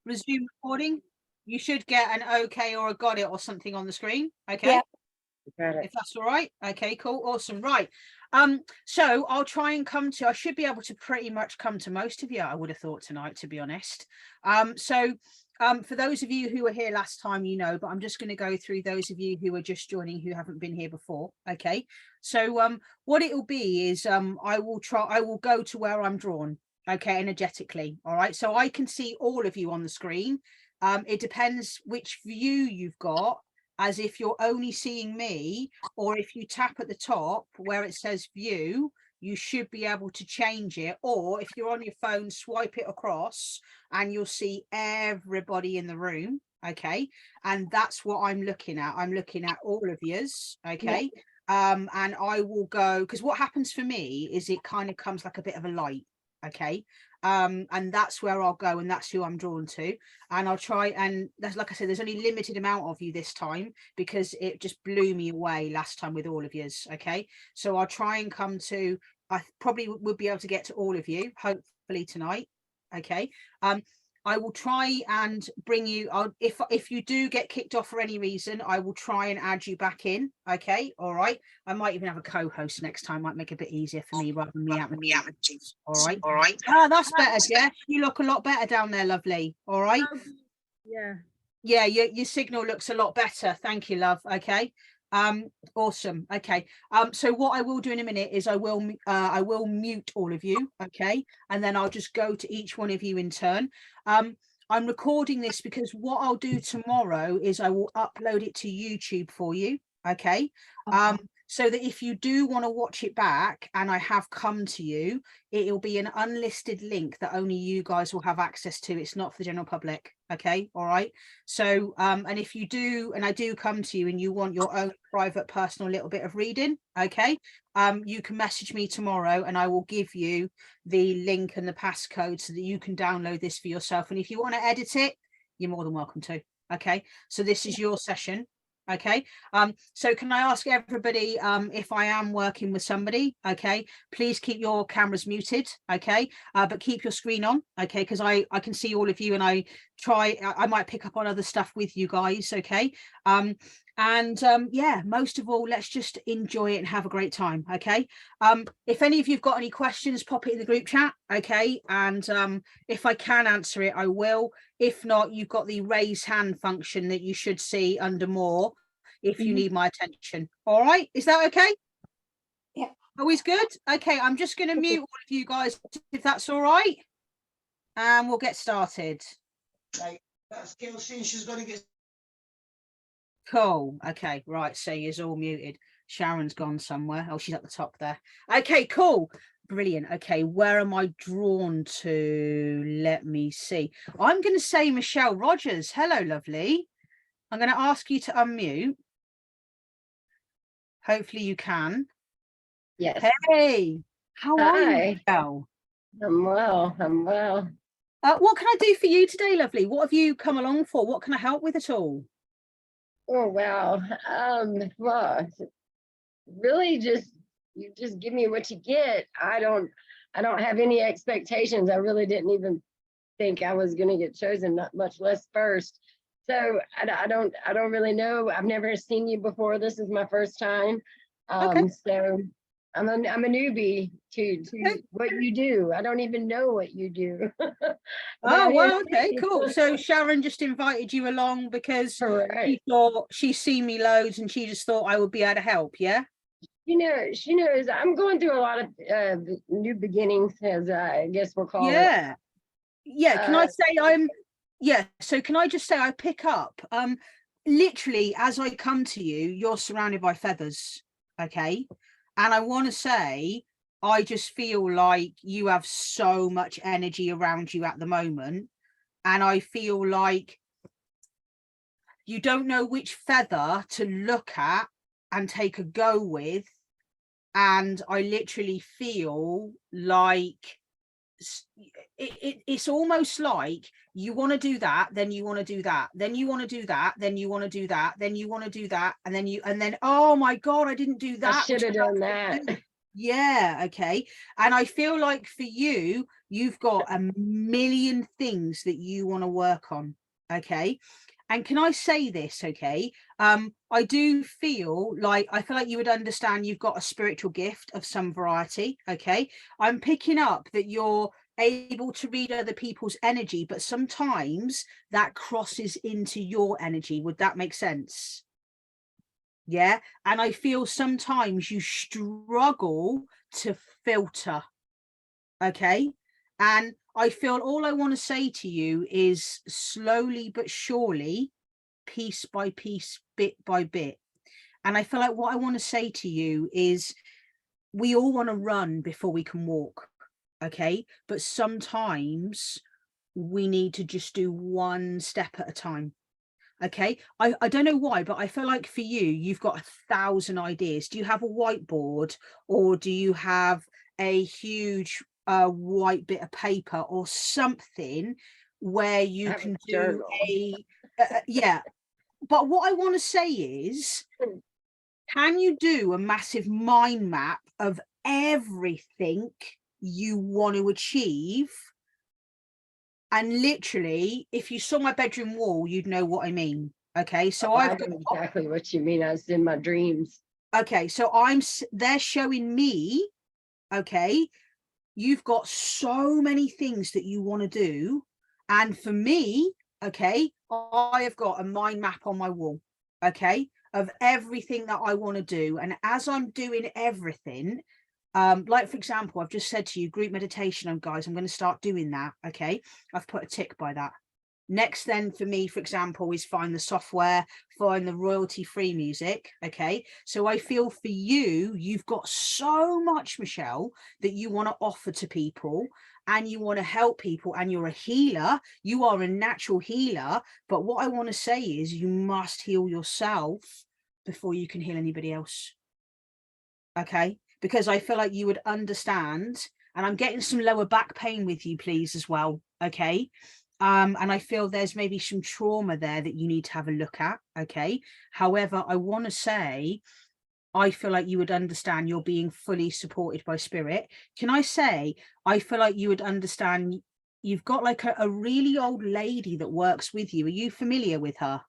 resume recording. You should get an okay or a got it or something on the screen. Okay. Yeah. Got it. If that's all right. Okay, cool, awesome. Right. So I'll try and I should be able to pretty much come to most of you, I would have thought tonight, to be honest. For those of you who were here last time, you know, but I'm just going to go through those of you who are just joining who haven't been here before. Okay. So what it'll be is I will go to where I'm drawn, okay, energetically. All right. So I can see all of you on the screen. It depends which view you've got, as if you're only seeing me, or if you tap at the top where it says view, you should be able to change it. Or if you're on your phone, swipe it across and you'll see everybody in the room. Okay. And that's what I'm looking at. I'm looking at all of yous. Okay. Yeah. And I will go, because what happens for me is it kind of comes like a bit of a light. Okay. And that's where I'll go, and that's who I'm drawn to. And I'll try, and that's, like I said, there's only limited amount of you this time because it just blew me away last time with all of yous. Okay, so I'll try and come to, I probably would be able to get to all of you hopefully tonight. Okay. I will try and bring you, if you do get kicked off for any reason, I will try and add you back in. Okay, all right. I might even have a co-host next time, might make it a bit easier for me rather than me out with me. All right. All right. Ah, that's better, Jess. You look a lot better down there, lovely. All right. Yeah. Yeah, your signal looks a lot better. Thank you, love. Okay. Awesome. Okay. So what I will do in a minute is I will mute all of you. Okay, and then I'll just go to each one of you in turn. I'm recording this because what I'll do tomorrow is I will upload it to YouTube for you. Okay. So that if you do want to watch it back and I have come to you, it'll be an unlisted link that only you guys will have access to. It's not for the general public. Okay. All right. So and if you do, and I do come to you and you want your own private personal little bit of reading, okay, you can message me tomorrow and I will give you the link and the passcode so that you can download this for yourself. And if you want to edit it, you're more than welcome to. Okay, so this is your session. Okay, so can I ask everybody, if I am working with somebody, okay, please keep your cameras muted, okay, but keep your screen on, okay, because I can see all of you, and I might pick up on other stuff with you guys, okay. Yeah, most of all, let's just enjoy it and have a great time. Okay. If any of you've got any questions, pop it in the group chat. Okay. And if I can answer it, I will. If not, you've got the raise hand function that you should see under more if you need my attention. All right, is that okay? Yeah. Always good. Okay, I'm just going to mute all of you guys if that's all right, and we'll get started. Okay, that's Gail saying she's going to get. Cool. Okay, right, so you're all muted. Sharon's gone somewhere. Oh, she's at the top there. Okay, cool. Brilliant. Okay, where am I drawn to? Let me see. I'm going to say Michelle Rogers. Hello, lovely. I'm going to ask you to unmute. Hopefully you can. Yes. Hey, how are you, Michelle? I'm well. I'm well. What can I do for you today, lovely? What have you come along for? What can I help with at all? Oh, wow. Well, really you just give me what you get. I don't have any expectations. I really didn't even think I was going to get chosen, not much less first. So I don't really know. I've never seen you before. This is my first time. Okay. So I'm a newbie to what you do. I don't even know what you do. Oh, well, okay, cool. So Sharon just invited you along because she thought she's seen me loads and she just thought I would be able to help, yeah? She knows I'm going through a lot of new beginnings, as I guess we'll call it. Yeah, can I say so can I just say I pick up, literally as I come to you, you're surrounded by feathers, okay? And I want to say, I just feel like you have so much energy around you at the moment. And I feel like you don't know which feather to look at and take a go with. And I literally feel like it's almost like you want to do that, then you want to do that, then you want to do that, then you want to do that, then you want to do that, and then oh my god, I didn't do that. I should have done that. Yeah, okay. And I feel like for you, you've got a million things that you want to work on. Okay. And can I say this? Okay. I do feel like you would understand you've got a spiritual gift of some variety. Okay. I'm picking up that you're able to read other people's energy, but sometimes that crosses into your energy. Would that make sense? Yeah. And I feel sometimes you struggle to filter. Okay. And I feel all I want to say to you is slowly but surely, piece by piece, bit by bit. And I feel like what I want to say to you is we all want to run before we can walk. Okay. But sometimes we need to just do one step at a time. Okay. I don't know why, but I feel like for you, you've got 1,000 ideas. Do you have a whiteboard, or do you have a huge white bit of paper or something where I you have a can do journal. yeah. But what I want to say is, can you do a massive mind map of everything you want to achieve? And literally, if you saw my bedroom wall, you'd know what I mean. Okay, so Oh, I I've got, know exactly what you mean. I was in my dreams. okay, so they're showing me, okay, you've got so many things that you want to do. And for me, okay, I have got a mind map on my wall, okay, of everything that I want to do. And as I'm doing everything, like for example, I've just said to you, group meditation, guys, I'm going to start doing that. Okay, I've put a tick by that. Next then for me, for example, is find the software, find the royalty free music. Okay, so I feel for you, you've got so much, Michelle, that you want to offer to people, and you want to help people, and you're a healer. You are a natural healer. But what I want to say is you must heal yourself before you can heal anybody else. Okay, because I feel like you would understand. And I'm getting some lower back pain with you, please, as well. Okay. And I feel there's maybe some trauma there that you need to have a look at. Okay. However, I want to say, I feel like you would understand you're being fully supported by spirit. Can I say, I feel like you would understand you've got like a really old lady that works with you. Are you familiar with her?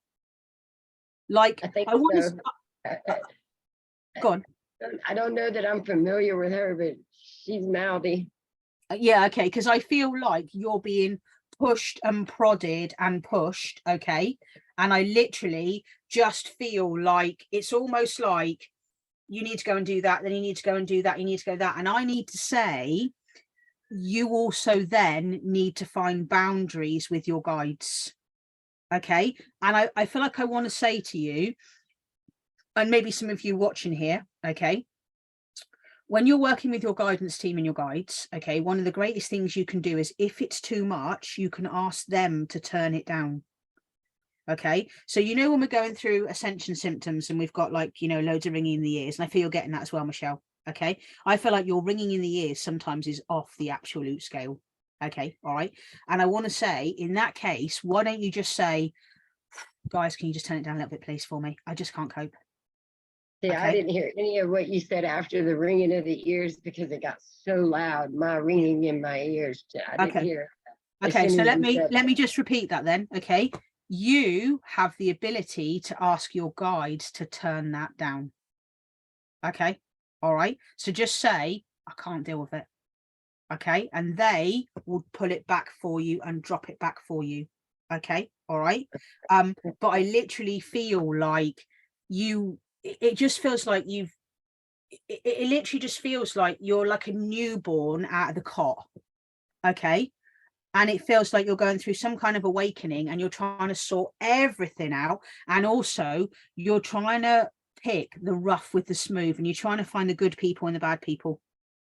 Like, I think I want so. to, go on. I don't know that I'm familiar with her, but she's mouthy. Yeah, okay, because I feel like you're being pushed and prodded and pushed, okay, and I literally just feel like it's almost like you need to go and do that, then you need to go and do that, you need to go that, and I need to say you also then need to find boundaries with your guides. Okay, and I feel like I want to say to you, and maybe some of you watching here, okay, when you're working with your guidance team and your guides, okay, one of the greatest things you can do is, if it's too much, you can ask them to turn it down. Okay, so you know when we're going through ascension symptoms and we've got like, you know, loads of ringing in the ears, and I feel you're getting that as well, Michelle. Okay, I feel like your ringing in the ears sometimes is off the absolute scale. Okay, all right, and I want to say, in that case, why don't you just say, guys, can you just turn it down a little bit, please, for me? I just can't cope. See, I Okay. didn't hear any of what you said after the ringing of the ears because it got so loud. My ringing in my ears, I didn't Okay. hear. Okay, so You let me said just repeat that then. Okay, you have the ability to ask your guides to turn that down. Okay, all right, so just say, I can't deal with it. Okay, and they will pull it back for you and drop it back for you. Okay, all right. But I literally feel like it just feels like it literally just feels like you're like a newborn out of the cot. Okay, and it feels like you're going through some kind of awakening, and you're trying to sort everything out, and also you're trying to pick the rough with the smooth, and you're trying to find the good people and the bad people.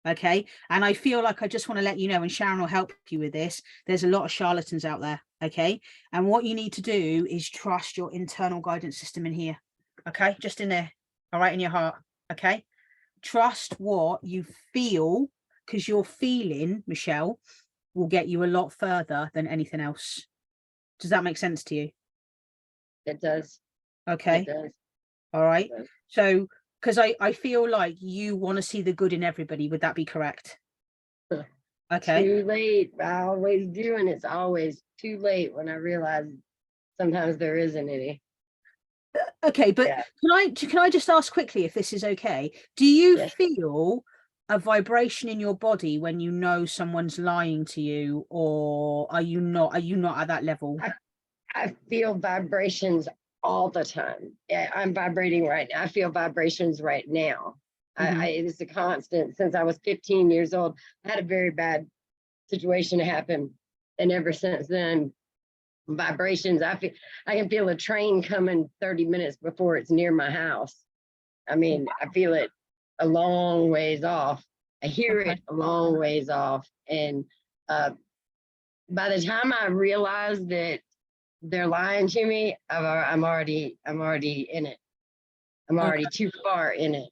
Okay, and I feel like I just want to let you know, and Sharon will help you with this, there's a lot of charlatans out there. Okay, and what you need to do is trust your internal guidance system in here. Okay, just in there, all right, in your heart. Okay, trust what you feel, because your feeling, Michelle, will get you a lot further than anything else. Does that make sense to you? it does. Okay. It does. All right. It does. So Because I feel like you want to see the good in everybody. Would that be correct? Okay. Too late. I always do, and it's always too late when I realize sometimes there isn't any. Okay, but Yeah. can I just ask quickly if this is okay? Do you Yes. feel a vibration in your body when you know someone's lying to you, or are you not at that level? I feel vibrations all the time. Yeah, I'm vibrating right now. I feel vibrations right now. It's a constant since I was 15 years old. I had a very bad situation happen, and ever since then, vibrations. I can feel a train coming 30 minutes before it's near my house. I mean, I feel it a long ways off. I hear Okay. it a long ways off, and by the time I realize that they're lying to me, I'm already in it. I'm already too far in it.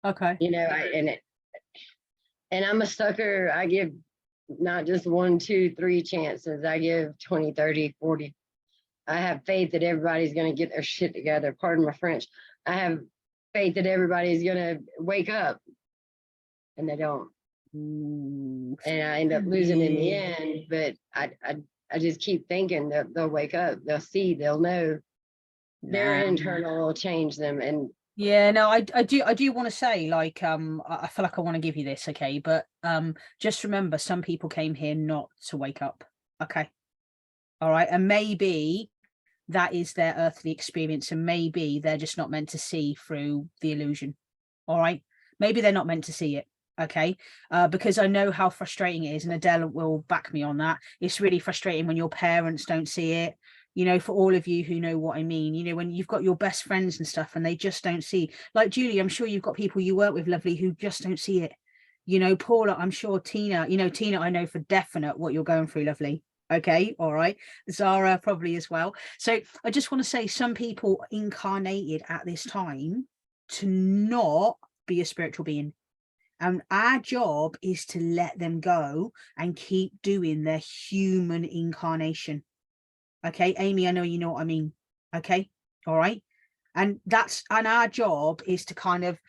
Okay. You know, and I'm a sucker. I give not just 1, 2, 3 chances. I give 20, 30, 40. I have faith that everybody's going to get their shit together. Pardon my French. I have faith that everybody's going to wake up, and they don't. Ooh. And I end up losing in the end. But I just keep thinking that they'll wake up. They'll see. They'll know. Their internal will change them. And yeah, no, I do want to say, like, I feel like I want to give you this, okay, but just remember, some people came here not to wake up, okay, all right, and maybe that is their earthly experience, and maybe they're just not meant to see through the illusion, all right, maybe they're not meant to see it, okay, because I know how frustrating it is, and Adele will back me on that. It's really frustrating when your parents don't see it. You know, for all of you who know what I mean, you know, when you've got your best friends and stuff and they just don't see, like Julie, I'm sure you've got people you work with, lovely, who just don't see it. You know, Paula, I'm sure Tina, you know, Tina, I know for definite what you're going through, lovely. Okay, all right. Zara probably as well. So I just want to say, some people incarnated at this time to not be a spiritual being. And our job is to let them go and keep doing their human incarnation. Okay, Amy, I know you know what I mean. Okay, all right. And our job is to kind of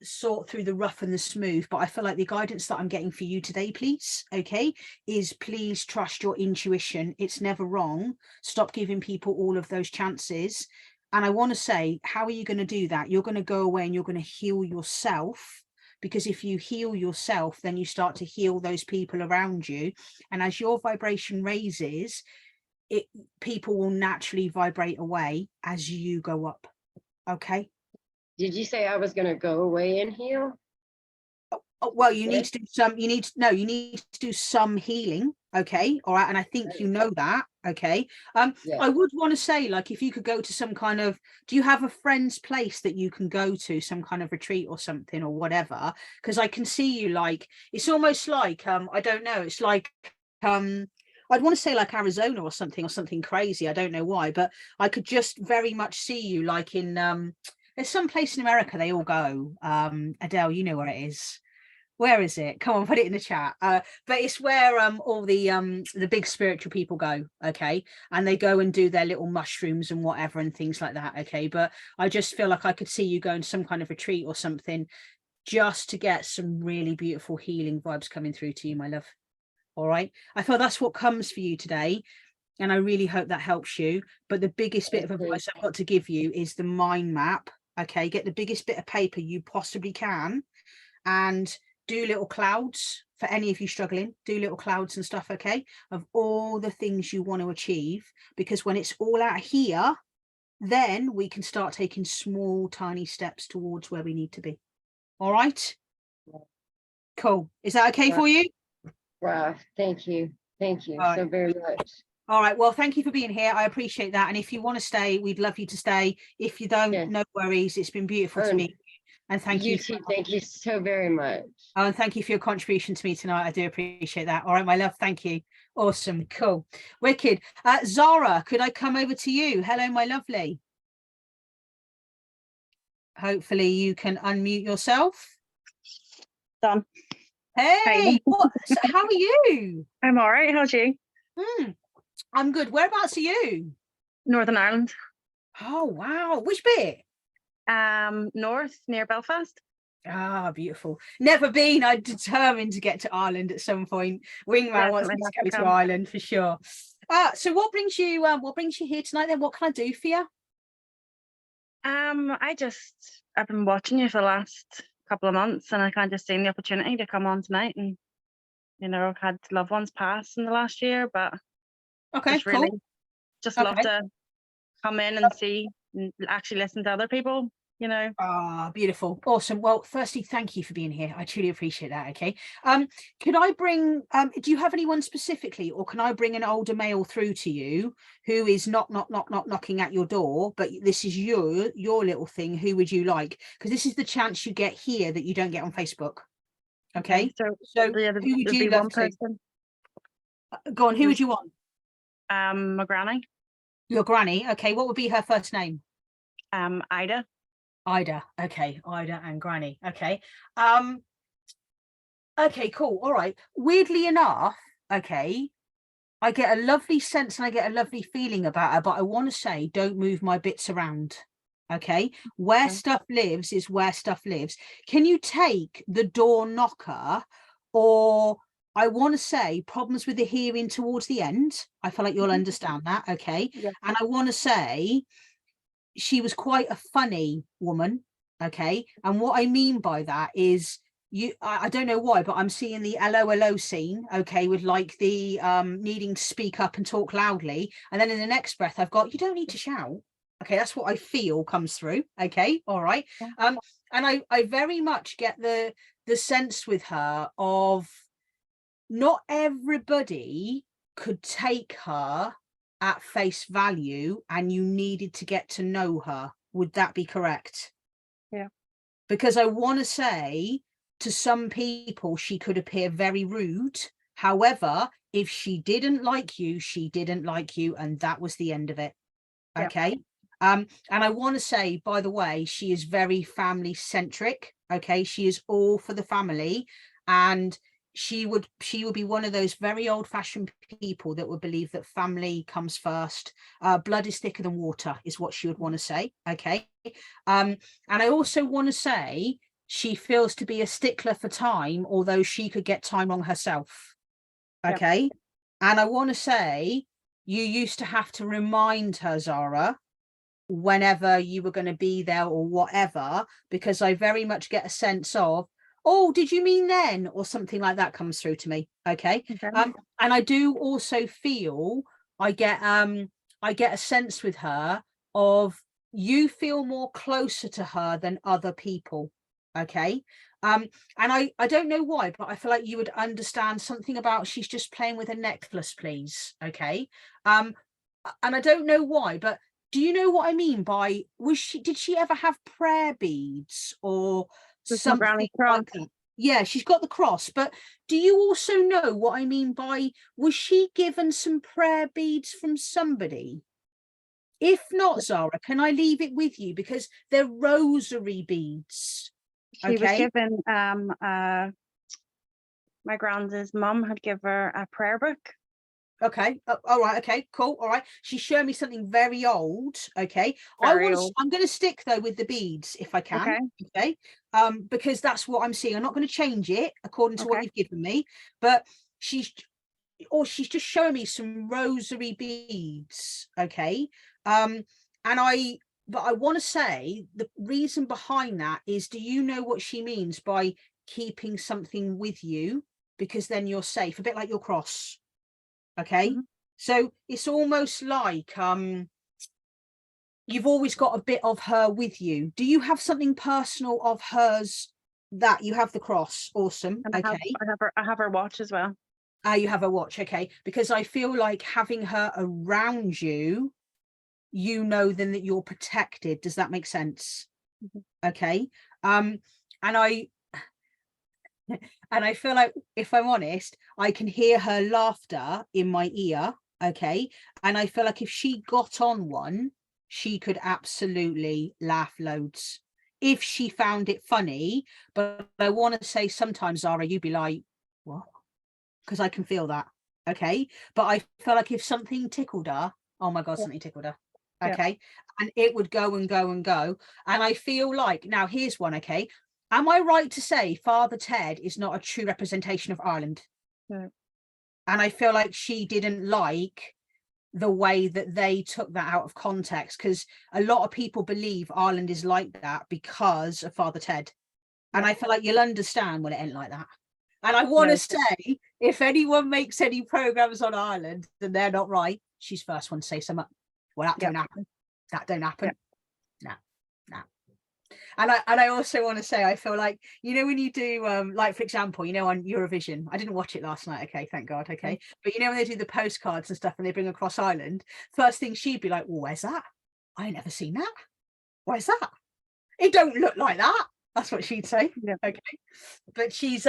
sort through the rough and the smooth. But I feel like the guidance that I'm getting for you today, please, okay, is please trust your intuition. It's never wrong. Stop giving people all of those chances. And I want to say, how are you going to do that? You're going to go away and you're going to heal yourself. Because if you heal yourself, then you start to heal those people around you. And as your vibration raises, people will naturally vibrate away as you go up. Okay. did you say I was going to go away and heal? Oh, well, you need to do some, you need to do some healing. Okay. All right. And I think you know that. Okay. Yeah. I would want to say, like, if you could go to some kind of, do you have a friend's place that you can go to, some kind of retreat or something or whatever? Because I can see you, like, it's almost like, I don't know, it's like, I'd want to say like Arizona or something crazy. I don't know why, but I could just very much see you like in there's some place in America they all go. Adele, you know where it is. Where is it? Come on, put it in the chat. But it's where all the big spiritual people go, okay? And they go and do their little mushrooms and whatever and things like that, okay? But I just feel like I could see you going to some kind of retreat or something just to get some really beautiful healing vibes coming through to you, my love. All right, I feel that's what comes for you today, and I really hope that helps you. But the biggest bit of advice I've got to give you is the mind map. Okay, get the biggest bit of paper you possibly can and do little clouds. For any of you struggling, do little clouds and stuff, okay, of all the things you want to achieve, because when it's all out here, then we can start taking small tiny steps towards where we need to be. All right, cool. Is that okay for you? Wow, thank you. Thank you so very much. All right, well, thank you for being here. I appreciate that. And if you want to stay, we'd love you to stay. If you don't, no worries. It's been beautiful to meet you. And thank you. Too. Thank you so very much. Oh, and thank you for your contribution to me tonight. I do appreciate that. All right, my love. Thank you. Awesome. Cool. Wicked. Zara, could I come over to you? Hello, my lovely. Hopefully you can unmute yourself. Done. Hey, so how are you? I'm all right. How's you? I'm good. Whereabouts are you? Northern Ireland. Oh, wow. Which bit? North, near Belfast. Ah, beautiful. Never been. I'm determined to get to Ireland at some point. Wingman wants me Definitely to have go to to come. Ireland for sure. So what brings you here tonight then? What can I do for you? I've been watching you for the last couple of months, and I kind of just seen the opportunity to come on tonight. And I've had loved ones pass in the last year, but Okay, just really cool. just love Okay. to come in and see and actually listen to other people. Ah, beautiful. Awesome. Well, firstly, thank you for being here. I truly appreciate that. Okay. Could I bring do you have anyone specifically, or can I bring an older male through to you who is not knocking at your door, but this is your little thing? Who would you like? Because this is the chance you get here that you don't get on Facebook. Okay. So So yeah, who would there'd you be love one to? person. Go on, who would There's you want? my granny, Your granny. Okay, what would be her first name? Ida. Ida. Okay, Ida and Granny. Okay. Okay, cool. All right. Weirdly enough, okay, I get a lovely sense and I get a lovely feeling about her, but I want to say don't move my bits around. Okay. Where Okay. stuff lives is where stuff lives. Can you take the door knocker, or I want to say problems with the hearing towards the end? I feel like you'll Mhm. understand that. Okay. Yeah. And I want to say she was quite a funny woman. Okay. And what I mean by that is I don't know why, but I'm seeing the LOLO scene, okay, with like the needing to speak up and talk loudly. And then in the next breath, I've got, you don't need to shout. Okay, that's what I feel comes through. Okay, all right. Yeah. And I very much get the sense with her of not everybody could take her at face value, and you needed to get to know her. Would that be correct? Yeah. Because I want to say to some people she could appear very rude. However, if she didn't like you, she didn't like you, and that was the end of it. Yeah. Okay. And I want to say, by the way, she is very family centric. Okay, she is all for the family, and she would be one of those very old-fashioned people that would believe that family comes first. Blood is thicker than water is what she would want to say. Okay. And I also want to say she feels to be a stickler for time, although she could get time wrong herself. Okay. Yep. And I want to say you used to have to remind her, Zara, whenever you were going to be there or whatever, because I very much get a sense of, oh, did you mean then, or something like that comes through to me. Okay. And I do also feel I get a sense with her of you feel more closer to her than other people. Okay. And I don't know why, but I feel like you would understand something about she's just playing with a necklace, please. Okay. And I don't know why, but do you know what I mean by, did she ever have prayer beads or something like that? Yeah, she's got the cross, but do you also know what I mean by, was she given some prayer beads from somebody? If not, Zara, can I leave it with you, because they're rosary beads? She was given my granda's mum had given her a prayer book. Okay. All right. Okay. Cool. All right. She's showing me something very old. Okay. Very old. I'm going to stick though with the beads if I can. Okay. Because that's what I'm seeing. I'm not going to change it according to what you've given me. But she's just showing me some rosary beads. Okay. But I want to say the reason behind that is, do you know what she means by keeping something with you? Because then you're safe, a bit like your cross. Okay. So it's almost like you've always got a bit of her with you. Do you have something personal of hers that you have? The cross? Awesome. And okay. I have her watch as well. You have a watch. Okay. Because I feel like having her around you, then that you're protected. Does that make sense? Okay. And I feel like, if I'm honest, I can hear her laughter in my ear. Okay. And I feel like if she got on one, she could absolutely laugh loads if she found it funny. But I want to say sometimes, Zara, you'd be like, what? Because I can feel that. Okay. But I feel like if something tickled her, oh my God, something tickled her. Yeah. Okay. And it would go and go and go. And I feel like, now here's one, okay. Am I right to say Father Ted is not a true representation of Ireland? No. And I feel like she didn't like the way that they took that out of context, because a lot of people believe Ireland is like that because of Father Ted. And I feel like you'll understand when it ain't like that. And I want to say, if anyone makes any programs on Ireland and they're not right, she's first one to say something. Well, that don't happen. That don't happen. No. And I also want to say, I feel like, you know, when you do like, for example, you know, on Eurovision, I didn't watch it last night, okay, thank God, okay, but you know, when they do the postcards and stuff and they bring across Ireland, first thing she'd be like, well, where's that? I ain't never seen that. Where's that? It don't look like that. That's what she'd say. Okay, but she's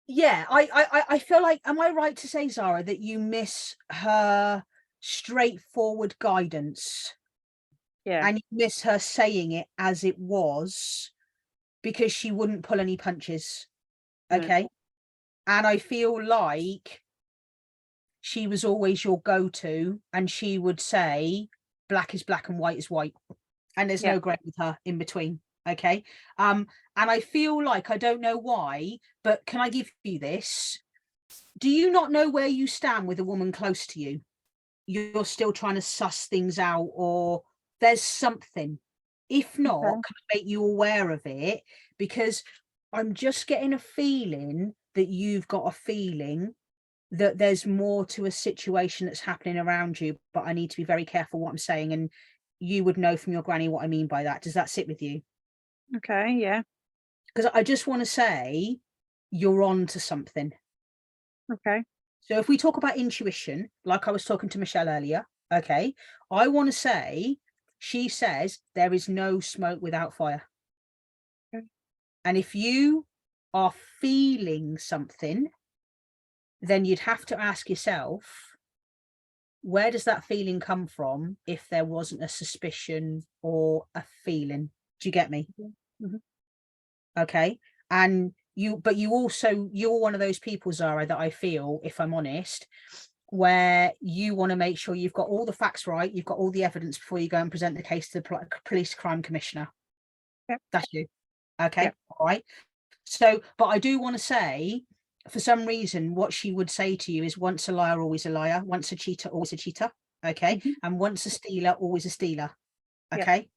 yeah, I feel like, am I right to say, Zara, that you miss her straightforward guidance? Yeah. And you miss her saying it as it was, because she wouldn't pull any punches. Okay. And I feel like she was always your go-to, and she would say black is black and white is white, and there's no grey with her in between. Okay. And I feel like, I don't know why, but can I give you this? Do you not know where you stand with a woman close to you? You're still trying to suss things out, or there's something. If not, can I make you aware of it? Because I'm just getting a feeling that you've got a feeling that there's more to a situation that's happening around you, but I need to be very careful what I'm saying, and you would know from your granny what I mean by that. Does that sit with you? Okay, yeah. Because I just want to say you're on to something. Okay. So if we talk about intuition, like I was talking to Michelle earlier, okay, I want to say, she says there is no smoke without fire. Okay. And if you are feeling something, then you'd have to ask yourself, where does that feeling come from if there wasn't a suspicion or a feeling? Do you get me? Mm-hmm. Okay. And but you also, you're one of those people, Zara, that I feel, if I'm honest, where you want to make sure you've got all the facts right, you've got all the evidence before you go and present the case to the police crime commissioner. Yep. That's you. Okay. Yep. All right. So, but I do want to say, for some reason, what she would say to you is, once a liar, always a liar. Once a cheater, always a cheater. Okay. Mm-hmm. And once a stealer, always a stealer. Okay. Yep.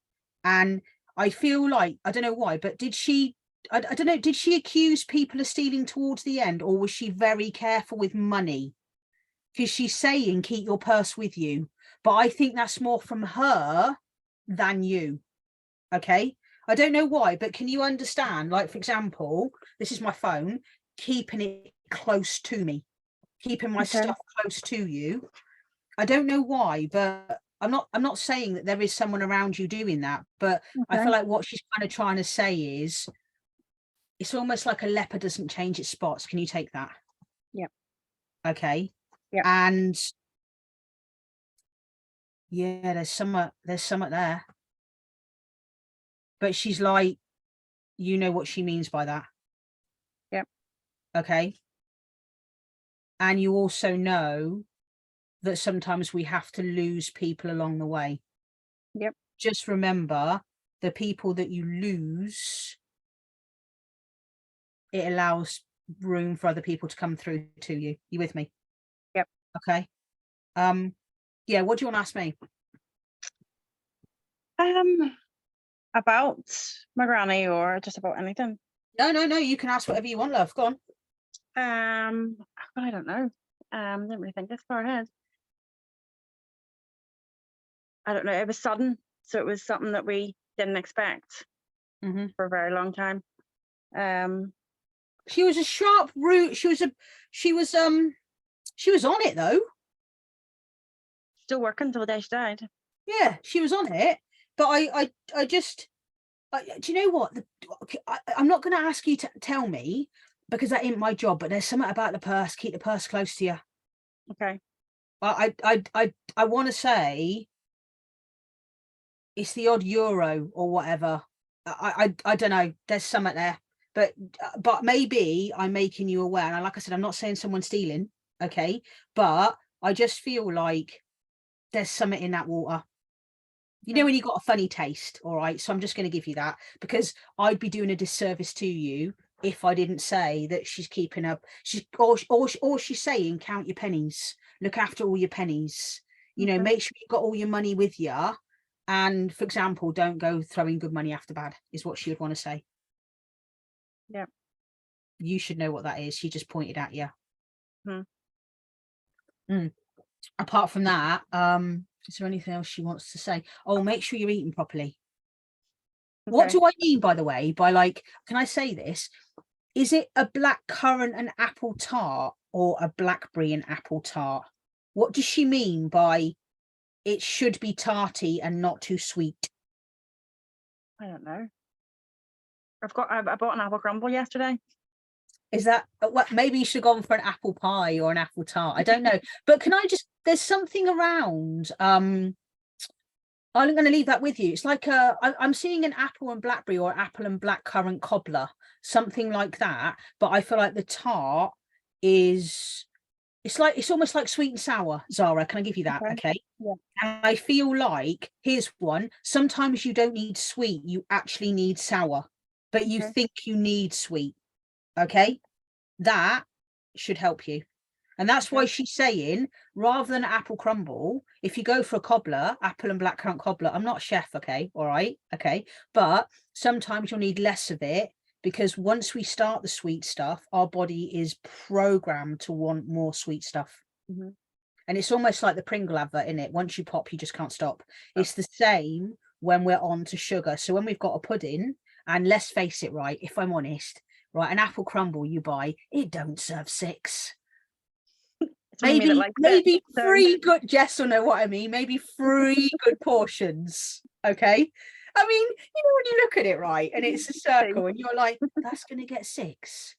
And I feel like, I don't know why, but did she, I don't know, did she accuse people of stealing towards the end, or was she very careful with money? Because she's saying keep your purse with you, but I think that's more from her than you. Okay. I don't know why, but can you understand, like, for example, this is my phone, keeping it close to me, keeping my stuff close to you. I don't know why, but I'm not saying that there is someone around you doing that, but I feel like what she's kind of trying to say is, it's almost like a leopard doesn't change its spots. Can you take that? Yeah. Okay. Yeah. And yeah, there's something there. But she's like, you know what she means by that. Yep. Okay. And you also know that sometimes we have to lose people along the way. Yep. Just remember, the people that you lose, it allows room for other people to come through to you. You with me? Yep. Okay. Yeah, what do you want to ask me? About my granny, or just about anything? No, you can ask whatever you want, love. Go on. But I don't know. Didn't really think this far ahead. I don't know. It was sudden, so it was something that we didn't expect for a very long time. She was a sharp root. She was on it though. Still working till the day she died. Yeah, she was on it. But I just, do you know what? I'm not going to ask you to tell me, because that ain't my job. But there's something about the purse. Keep the purse close to you. Okay. I want to say it's the odd euro or whatever. I don't know. There's something there. But maybe I'm making you aware. And like I said, I'm not saying someone's stealing. Okay. But I just feel like there's something in that water. You know when you got a funny taste, all right? So I'm just going to give you that, because I'd be doing a disservice to you if I didn't say that she's keeping up. Or she's saying, count your pennies, look after all your pennies. You know, Okay. make sure you've got all your money with you. And for example, don't go throwing good money after bad, is what she would want to say. Yeah. You should know what that is. She just pointed at you. Apart from that, is there anything else she wants to say? Oh, make sure you're eating properly. What Okay. do I mean, by the way, by like, can I say this? Is it a black currant and apple tart or a blackberry and apple tart? What does she mean by it should be tarty and not too sweet? I don't know. I bought an apple crumble yesterday. Is that what? Maybe you should have gone for an apple pie or an apple tart. I don't know. But can I just, there's something around, I'm going to leave that with you. It's like I'm seeing an apple and blackberry or apple and blackcurrant cobbler, something like that. But I feel like the tart is, it's almost like sweet and sour. Zara, can I give you that? Okay. Yeah. And I feel like, here's one. Sometimes you don't need sweet, you actually need sour, but you Okay. think you need sweet. Okay, that should help you. And that's why she's saying, rather than apple crumble, if you go for a cobbler, apple and blackcurrant cobbler, I'm not a chef, okay, all right, okay, but sometimes you'll need less of it, because once we start the sweet stuff, our body is programmed to want more sweet stuff. Mhm. And it's almost like the Pringle advert, in it. Once you pop, you just can't stop. It's the same when we're on to sugar. So when we've got a pudding, and let's face it, right, if I'm honest, right, an apple crumble you buy, it don't serve 6. It's only me that likes it, Maybe so- 3 good, Jess will know what I mean, maybe 3 good portions, okay? I mean, you know, when you look at it, right, and it's a circle and you're like, that's going to get 6.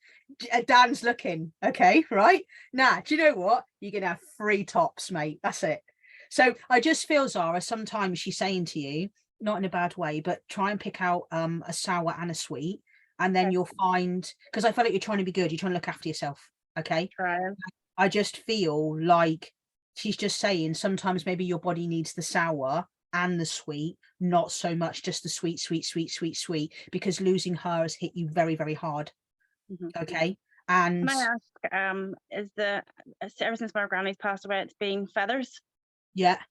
Dan's looking, okay, right? Nah, do you know what? You're going to have 3 tops, mate. That's it. So I just feel, Zara, sometimes she's saying to you, not in a bad way, but try and pick out a sour and a sweet, and then Okay. you'll find, because I feel like you're trying to be good, you're trying to look after yourself, okay? Trying. I just feel like she's just saying sometimes maybe your body needs the sour and the sweet, not so much just the sweet, because losing her has hit you very, very hard. Mhm. Okay. And Can I ask, is ever since my granny's passed away, it's been feathers? yeah.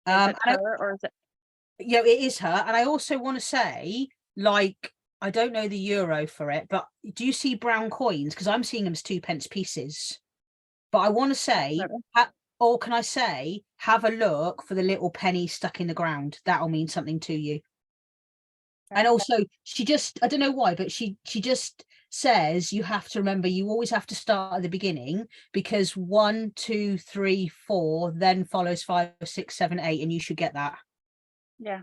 Is And it her or is it? Yeah, it is her. And I also want to say, like, I don't know the euro for it, but do you see brown coins? Because I'm seeing them as 2p pieces. But I want to say, or can I say, have a look for the little penny stuck in the ground. That'll mean something to you. And also, she just, I don't know why, but she just says you have to remember, you always have to start at the beginning, because 1, 2, 3, 4, then follows 5, 6, 7, 8, and you should get that. Yeah.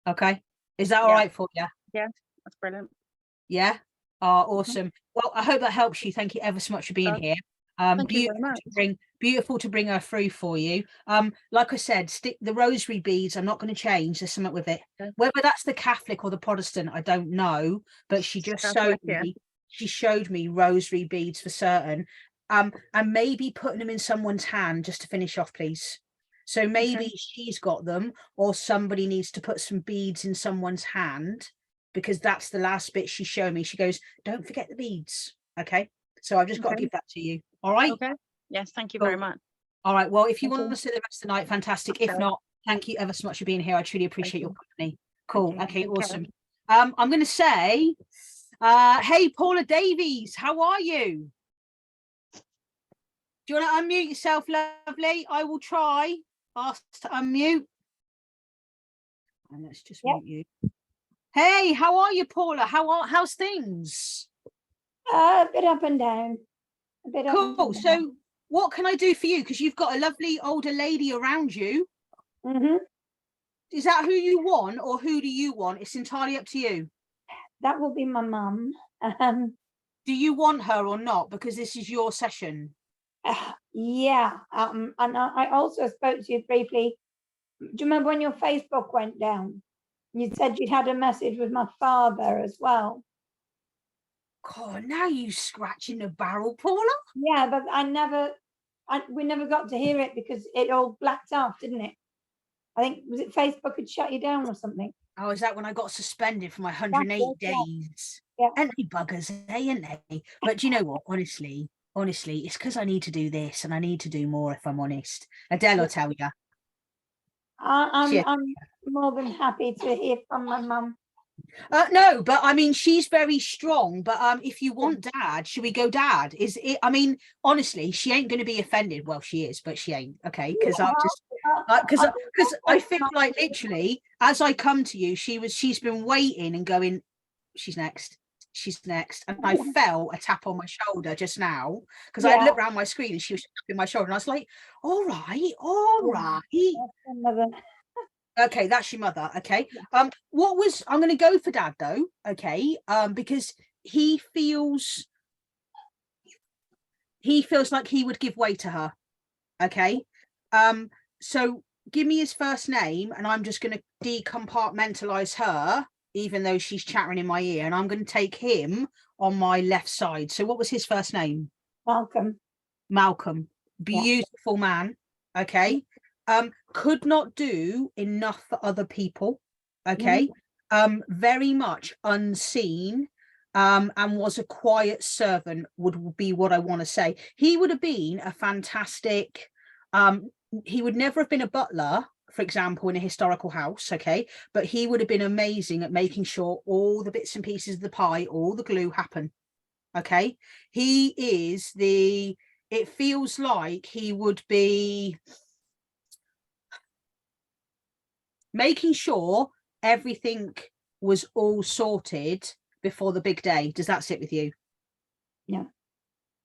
Okay. Is that all Yeah. right for you? Yeah, that's brilliant. Yeah. Oh, awesome. Well, I hope that helps you. Thank you ever so much for being here. Thank you very Beautiful to bring her through for you. Like I said, stick the rosary beads. I'm not going to change. There's something with it. Okay. Whether that's the Catholic or the Protestant, I don't know. But she just Catholic, showed yeah. me. She showed me rosary beads for certain. And maybe putting them in someone's hand just to finish off, please. So maybe she's got them, or somebody needs to put some beads in someone's hand, because that's the last bit she showed me. She goes, don't forget the beads. Okay. So I've just got to give that to you. All right. Okay. Yes, thank you Cool. very much. All right. Well, if you Thank want you. to stay the rest of the night, fantastic. If Okay. not, thank you ever so much for being here. I truly appreciate your you. company. Cool. you. Okay, Take care. awesome. I'm going to say, hey, Paula Davies, how are you? Do you want to unmute yourself, lovely? I will try. Ask to unmute. And let's just mute you. Hey, how are you, Paula? How's things? A bit up and down. A bit up and Cool. down. So what can I do for you? Because you've got a lovely older lady around you. Is that who you want, or who do you want? It's entirely up to you. That will be my mum. Do you want her or not? Because this is your session. Yeah. And I also spoke to you briefly. Do you remember when your Facebook went down? You said you'd had a message with my father as well. God, now you scratching the barrel, Paula. Yeah, but I we never got to hear it because it all blacked off, didn't it? I think, was it Facebook had shut you down or something? Oh, is that when I got suspended for my 108 it, yeah. days? Yeah. And they buggers, ain't they? But do you know what? Honestly, it's because I need to do this and I need to do more, if I'm honest. Adele will tell you. I'm more than happy to hear from my mum. No, but I mean, she's very strong. But if you want dad, should we go dad? Is it? I mean, honestly, she ain't going to be offended. Well, she is, but she ain't. Okay, because I'm just because I feel like literally as I come to you, she's been waiting and going. She's next. She's next. And I felt a tap on my shoulder just now because I looked around my screen and she was tapping my shoulder, and I was like, "All right, all right." Okay, that's your mother. Okay. What was I'm gonna go for dad though, okay? Because he feels like he would give way to her. Okay. So give me his first name and I'm just gonna decompartmentalize her, even though she's chattering in my ear, and I'm gonna take him on my left side. So what was his first name? Malcolm. Beautiful man. Okay. Could not do enough for other people. Okay. Very much unseen, and was a quiet servant, would be what I want to say. He would have been a fantastic, he would never have been a butler, for example, in a historical house, okay, but he would have been amazing at making sure all the bits and pieces of the pie, all the glue happen. Okay. He is it feels like he would be making sure everything was all sorted before the big day. Does that sit with you? Yeah.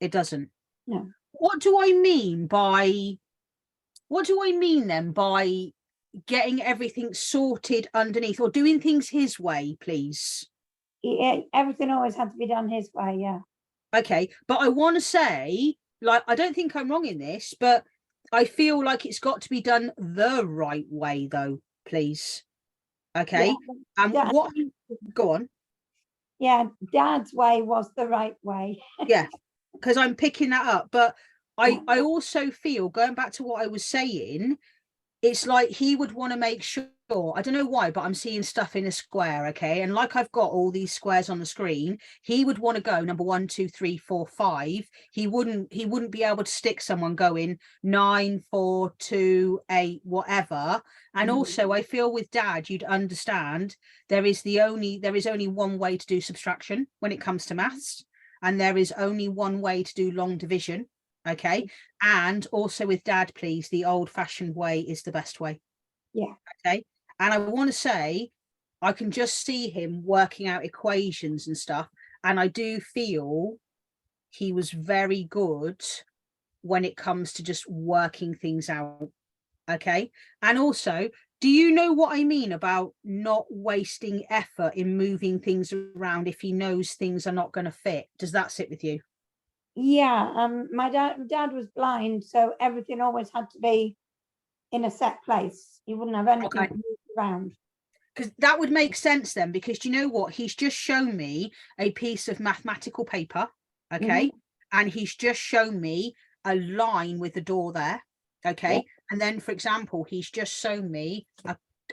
It doesn't? No. What do I mean then by getting everything sorted underneath, or doing things his way, please? Everything always had to be done his way, yeah. Okay, but I want to say, like, I don't think I'm wrong in this, but I feel like it's got to be done the right way though, please. Okay. And what go on. Yeah, dad's way was the right way. Yeah, because I'm picking that up, but I also feel, going back to what I was saying, it's like he would want to make sure, I don't know why, but I'm seeing stuff in a square. Okay, and like I've got all these squares on the screen, he would want to go number 1, 2, 3, 4, 5. He wouldn't be able to stick someone going 9, 4, 2, 8, whatever. And also I feel with dad, you'd understand there is only one way to do subtraction when it comes to maths, and there is only one way to do long division. Okay. And also with dad, please, the old-fashioned way is the best way. Yeah. Okay. And I want to say, I can just see him working out equations and stuff, and I do feel he was very good when it comes to just working things out. Okay. And also, do you know what I mean about not wasting effort in moving things around if he knows things are not going to fit? Does that sit with you? Yeah, my dad was blind, so everything always had to be in a set place. He wouldn't have anything moved around. Because that would make sense then, because do you know what? He's just shown me a piece of mathematical paper, okay? And he's just shown me a line with the door there, okay? And then, for example, he's just shown me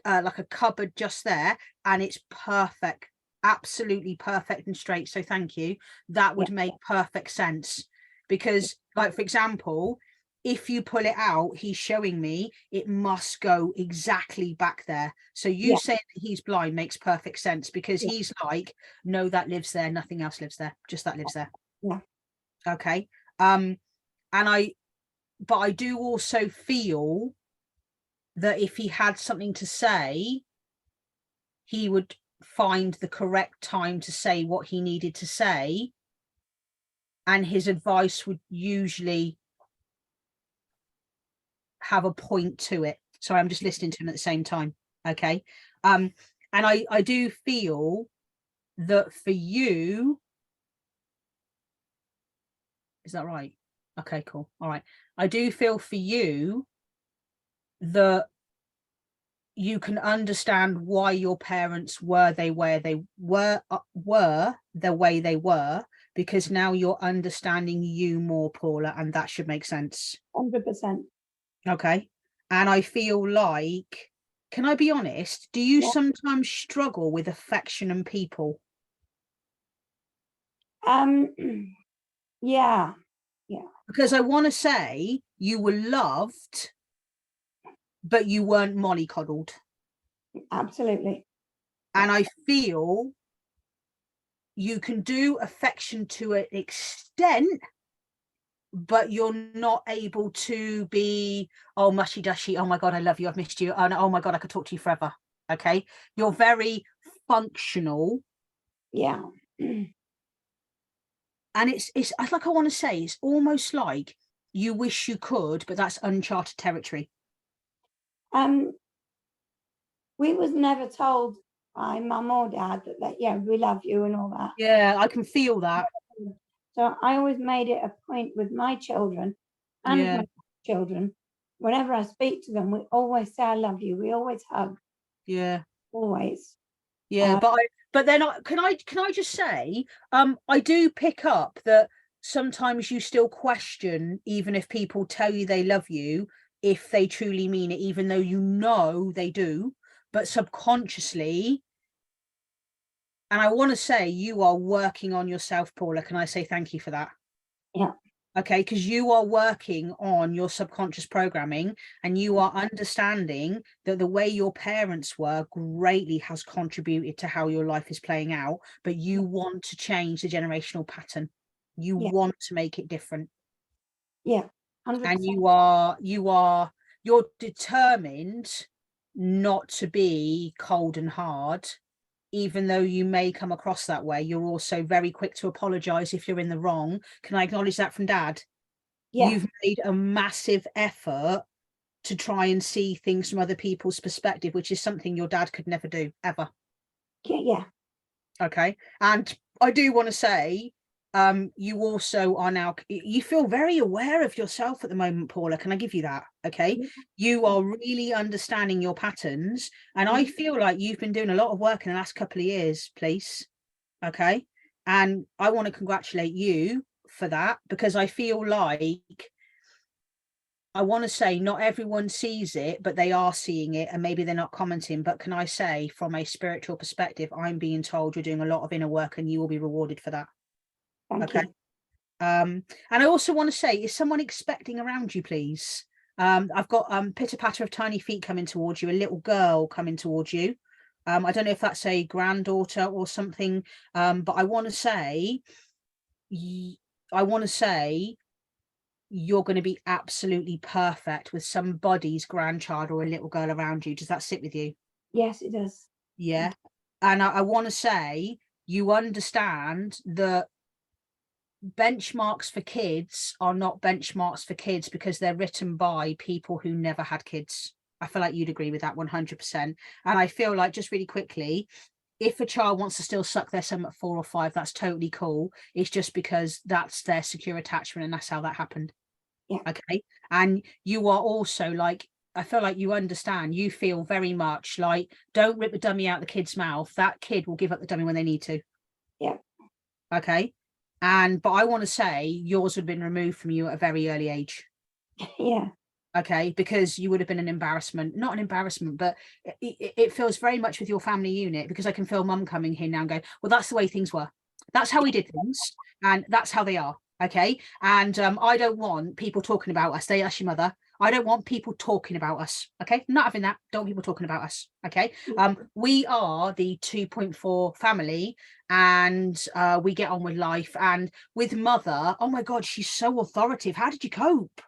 like a cupboard just there, and it's perfect. Absolutely perfect and straight. So thank you. That would make perfect sense, because, like, for example, if you pull it out, he's showing me it must go exactly back there. So you saying that he's blind makes perfect sense, because he's like, no, that lives there, nothing else lives there, just that lives there. Yeah. Okay. But I do also feel that if he had something to say, he would find the correct time to say what he needed to say, and his advice would usually have a point to it. So I'm just listening to him at the same time. Okay. And I do feel that for you, is that right? Okay, cool. All right. I do feel for you that you can understand why your parents were the way they were, because now you're understanding you more, Paula, and that should make sense. 100%. Okay. And I feel like, can I be honest? Do you Yeah. sometimes struggle with affection and people? Yeah, Because I want to say you were loved, but you weren't mollycoddled. absolutely. And I feel you can do affection to an extent, but you're not able to be, oh, mushy dushy, oh my God, I love you, I've missed you, and oh my God, I could talk to you forever. Okay. You're very functional. Yeah. And it's like, I want to say, it's almost like you wish you could, but that's uncharted territory. We was never told by mum or dad that yeah, we love you and all that. Yeah, I can feel that. So I always made it a point with my children and Yeah. my children, whenever I speak to them, we always say I love you. We always hug, Yeah. always. Yeah, but then can I just say, I do pick up that sometimes you still question, even if people tell you they love you, if they truly mean it, even though you know they do, but subconsciously. And I want to say you are working on yourself, Paula. Can I say thank you for that? Yeah. Okay, because you are working on your subconscious programming, and you are understanding that the way your parents were greatly has contributed to how your life is playing out, but you want to change the generational pattern. You Yeah. want to make it different. Yeah. 100%. And you're determined not to be cold and hard. Even though you may come across that way, you're also very quick to apologize if you're in the wrong. Can I acknowledge that from Dad? Yeah. You've made a massive effort to try and see things from other people's perspective, which is something your dad could never do, ever. Yeah. Okay. And I do want to say, you also are now, you feel very aware of yourself at the moment, Paula. Can I give you that? Okay. Yeah. You are really understanding your patterns, and I feel like you've been doing a lot of work in the last couple of years, please. Okay. And I want to congratulate you for that, because I feel like, I want to say not everyone sees it, but they are seeing it, and maybe they're not commenting. But can I say, from a spiritual perspective, I'm being told you're doing a lot of inner work, and you will be rewarded for that. Thank Okay. you. And I also want to say, is someone expecting around you, please? I've got pitter patter of tiny feet coming towards you, a little girl coming towards you. I don't know if that's a granddaughter or something, but I want to say, you're going to be absolutely perfect with somebody's grandchild or a little girl around you. Does that sit with you? Yes, it does. Yeah. And I want to say, you understand that benchmarks for kids are not benchmarks for kids because they're written by people who never had kids. I feel like you'd agree with that 100%. And I feel like, just really quickly, if a child wants to still suck their thumb at 4 or 5, that's totally cool. It's just because that's their secure attachment, and that's how that happened. Yeah. Okay. And you are also like, I feel like you understand, you feel very much like, don't rip the dummy out the kid's mouth. That kid will give up the dummy when they need to. Yeah. Okay. But I want to say yours would have been removed from you at a very early age. Yeah. Okay, because you would have been an embarrassment, not an embarrassment, but it feels very much with your family unit, because I can feel mum coming here now and going, well, that's the way things were. That's how we did things, and that's how they are. Okay. And I don't want people talking about us. That's your mother. I don't want people talking about us. Okay. Not having that. Don't want people talking about us. Okay. We are the 2.4 family, and we get on with life. And with mother, oh my God, she's so authoritative. How did you cope?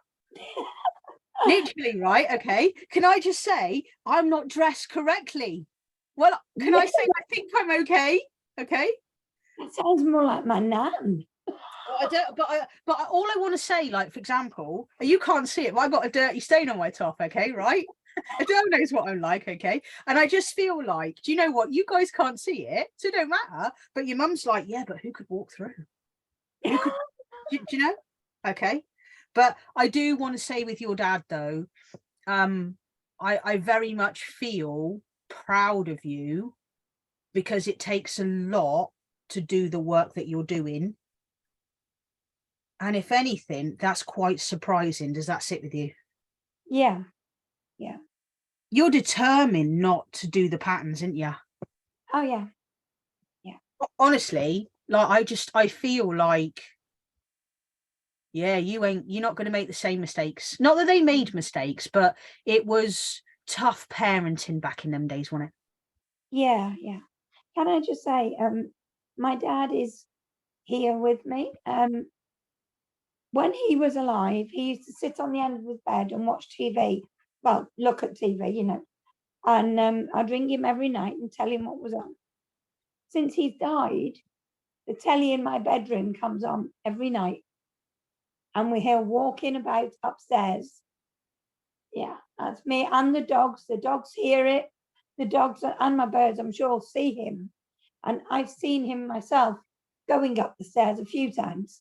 Literally, right? Okay. Can I just say, I'm not dressed correctly? Well, can I say I think I'm okay? Okay. That sounds more like my nan. I don't, but all I want to say, like, for example, you can't see it, but I've got a dirty stain on my top. Okay, right? Adele knows what I'm like. Okay. And I just feel like, do you know what? You guys can't see it, so it don't matter. But your mum's like, yeah, but who could walk through? Who could, do you know? Okay. But I do want to say, with your dad, though, I very much feel proud of you, because it takes a lot to do the work that you're doing. And if anything, that's quite surprising. Does that sit with you? Yeah. You're determined not to do the patterns, aren't you? Oh, yeah. Honestly, like I feel like, yeah, you're not going to make the same mistakes. Not that they made mistakes, but it was tough parenting back in them days, wasn't it? Yeah. Can I just say, my dad is here with me. When he was alive, he used to sit on the end of his bed and watch TV. Well, look at TV, you know. And I'd ring him every night and tell him what was on. Since he's died, the telly in my bedroom comes on every night, and we hear walking about upstairs. Yeah, that's me and the dogs. The dogs hear it. The dogs and my birds, I'm sure, see him. And I've seen him myself going up the stairs a few times.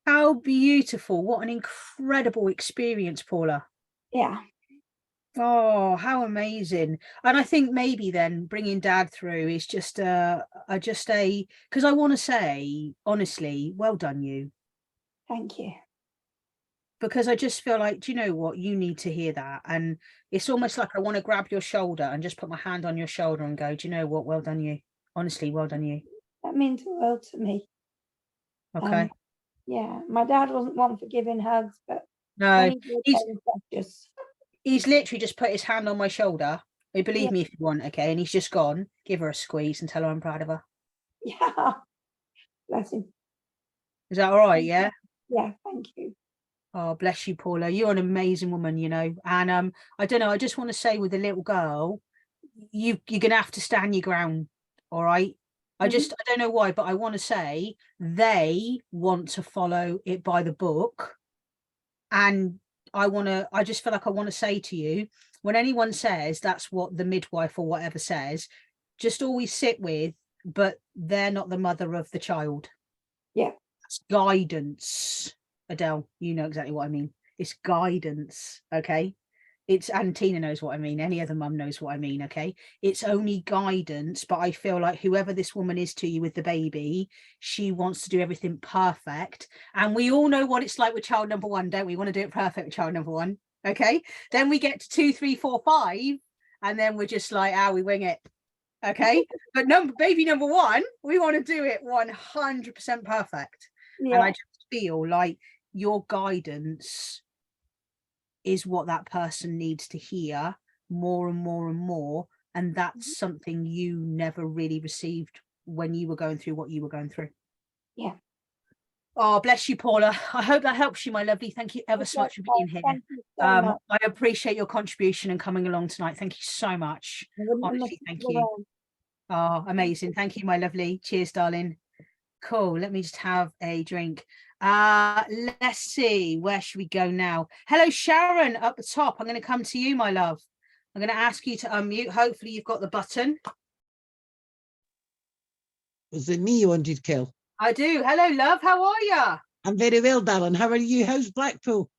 How beautiful. What an incredible experience, Paula. Yeah. Oh, how amazing. And I think maybe then bringing dad through is just because I want to say, honestly, well done you. Thank you. Because I just feel like, do you know what? You need to hear that. And it's almost like I want to grab your shoulder and just put my hand on your shoulder and go, do you know what? Well done you. Honestly, well done you. That means the world to me. Okay. Yeah, my dad wasn't one for giving hugs, but No, when he did, he's they were precious. he's literally just put his hand on my shoulder. Believe Yeah. me if you want, okay? And he's just gone. Give her a squeeze and tell her I'm proud of her. Yeah, bless him. Is that all right? Yeah. Yeah, thank you. Oh, bless you, Paula. You're an amazing woman, you know. And I don't know. I just want to say, with the little girl, you're gonna have to stand your ground. All right. I don't know why, but I want to say they want to follow it by the book, and I just feel like I want to say to you, when anyone says that's what the midwife or whatever says, just always sit with, but they're not the mother of the child. Yeah. It's guidance. Adele, you know exactly what I mean. It's guidance, okay? And Tina knows what I mean. Any other mum knows what I mean, okay? It's only guidance, but I feel like whoever this woman is to you with the baby, she wants to do everything perfect. And we all know what it's like with child number one, don't we? Want to do it perfect with child number one, okay? Then we get to 2, 3, 4, 5, and then we're just like, we wing it, okay? But baby number one, we want to do it 100% perfect. Yeah. And I just feel like your guidance is what that person needs to hear more and more and more. And that's something you never really received when you were going through what you were going through. Yeah. Oh, bless you, Paula. I hope that helps you, my lovely. Thank you ever so much for being here. Thank you so much. I appreciate your contribution and coming along tonight. Thank you so much. I wouldn't have Honestly, missed thank it you. around. Oh, amazing. Thank you, my lovely. Cheers, darling. Cool. Let me just have a drink. Let's see, where should we go now? Hello, Sharon, up the top. I'm going to come to you, my love. I'm going to ask you to unmute. Hopefully you've got the button. Was it me you wanted, Kel? I do. Hello, love. How are you? I'm very well, darling. How are you? How's Blackpool?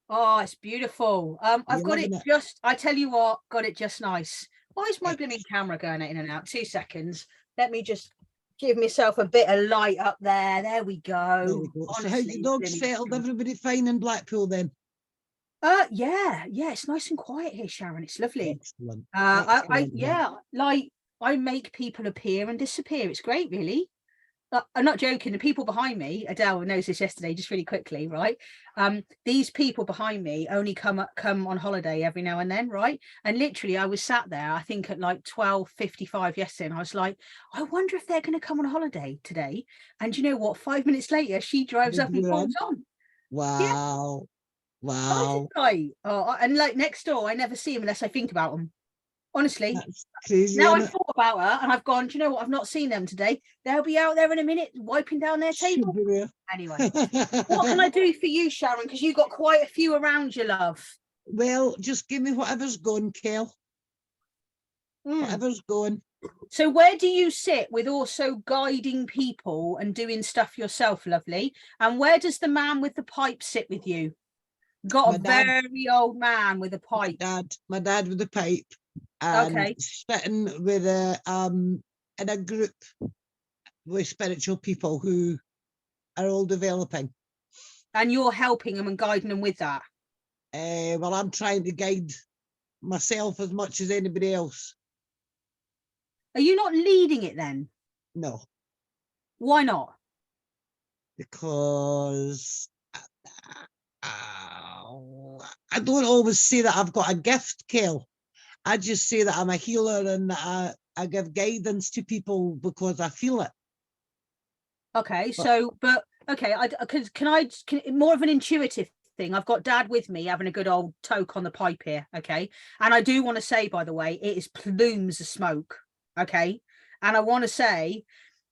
Oh, it's beautiful. I've You're got it loving it. just, I tell you what, got it just nice. Why is my blooming camera going in and out? 2 seconds. Let me just give myself a bit of light up there. There we go. There we go. So how's Honestly, the dogs blooming settled? sure. Everybody fine in Blackpool then? Yeah, it's nice and quiet here, Sharon. It's lovely. Excellent. I make people appear and disappear. It's great, really. I'm not joking. The people behind me, Adele knows this yesterday, just really quickly, right? These people behind me only come on holiday every now and then, right? And literally, I was sat there, I think at like 12:55 yesterday, and I was like, I wonder if they're going to come on holiday today. And you know what? 5 minutes later, she drives up and pulls on. Wow. Wow. Right. Oh, and like next door, I never see them unless I think about them. Honestly. That's crazy. Now isn't I've thought about her and I've gone, do you know what? I've not seen them today. They'll be out there in a minute wiping down their it? table. Should be there. Anyway, what can I do for you, Sharon? Because you've got quite a few around you, love. Well, just give me whatever's going, Kel. Whatever's going. So where do you sit with also guiding people and doing stuff yourself, lovely? And where does the man with the pipe sit with you? Got My a dad. very old man with a pipe. My dad with a pipe. And Okay. sitting with in a group with spiritual people who are all developing. And you're helping them and guiding them with that. Well, I'm trying to guide myself as much as anybody else. Are you not leading it then? No, Why not? because I don't always say that I've got a gift, Kel. I just say that I'm a healer and that I give guidance to people because I feel it. Okay, so, but okay, can more of an intuitive thing. I've got Dad with me having a good old toke on the pipe here, okay? And I do want to say, by the way, it is plumes of smoke, okay? And I want to say,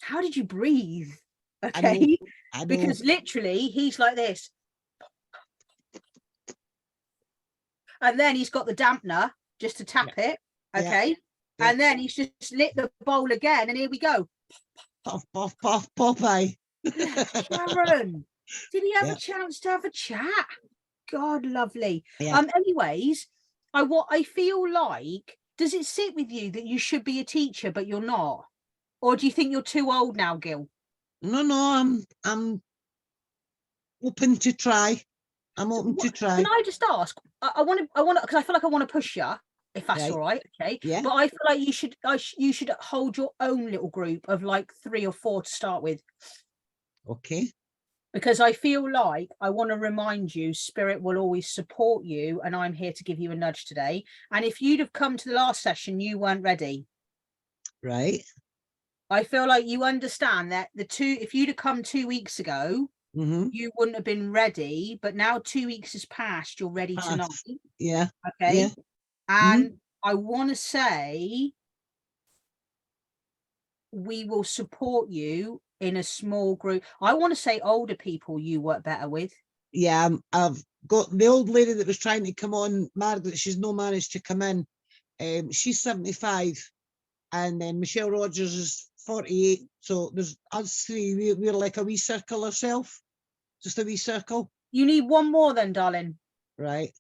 how did you breathe? Okay, I know. because literally he's like this, and then he's got the dampener just to tap it, okay? Yeah. And then he's just lit the bowl again, and here we go. Puff, puff, puff, Popeye. Sharon, did he have Yeah. a chance to have a chat? God, lovely. Yeah. Anyways, I feel like, does it sit with you that you should be a teacher but you're not, or do you think you're too old now, Gil? No, I'm open to try. I'm open to try. Can I just ask? I want to, because I feel like I want to push you, if that's Right. all right, okay? Yeah. But I feel like you should hold your own little group of like 3 or 4 to start with. Okay. Because I feel like I want to remind you, Spirit will always support you, and I'm here to give you a nudge today. And if you'd have come to the last session, you weren't ready. Right. I feel like you understand that if you'd have come 2 weeks ago, Mm-hmm. you wouldn't have been ready. But now 2 weeks has passed, you're ready tonight. Yeah. Okay. Yeah. And I want to say we will support you in a small group. I want to say older people you work better with. Yeah. I've got the old lady that was trying to come on, Margaret. She's no managed to come in. She's 75, and then Michelle Rogers is 48. So there's us 3. We're like a wee circle ourselves, just a wee circle. You need one more then, darling. Right.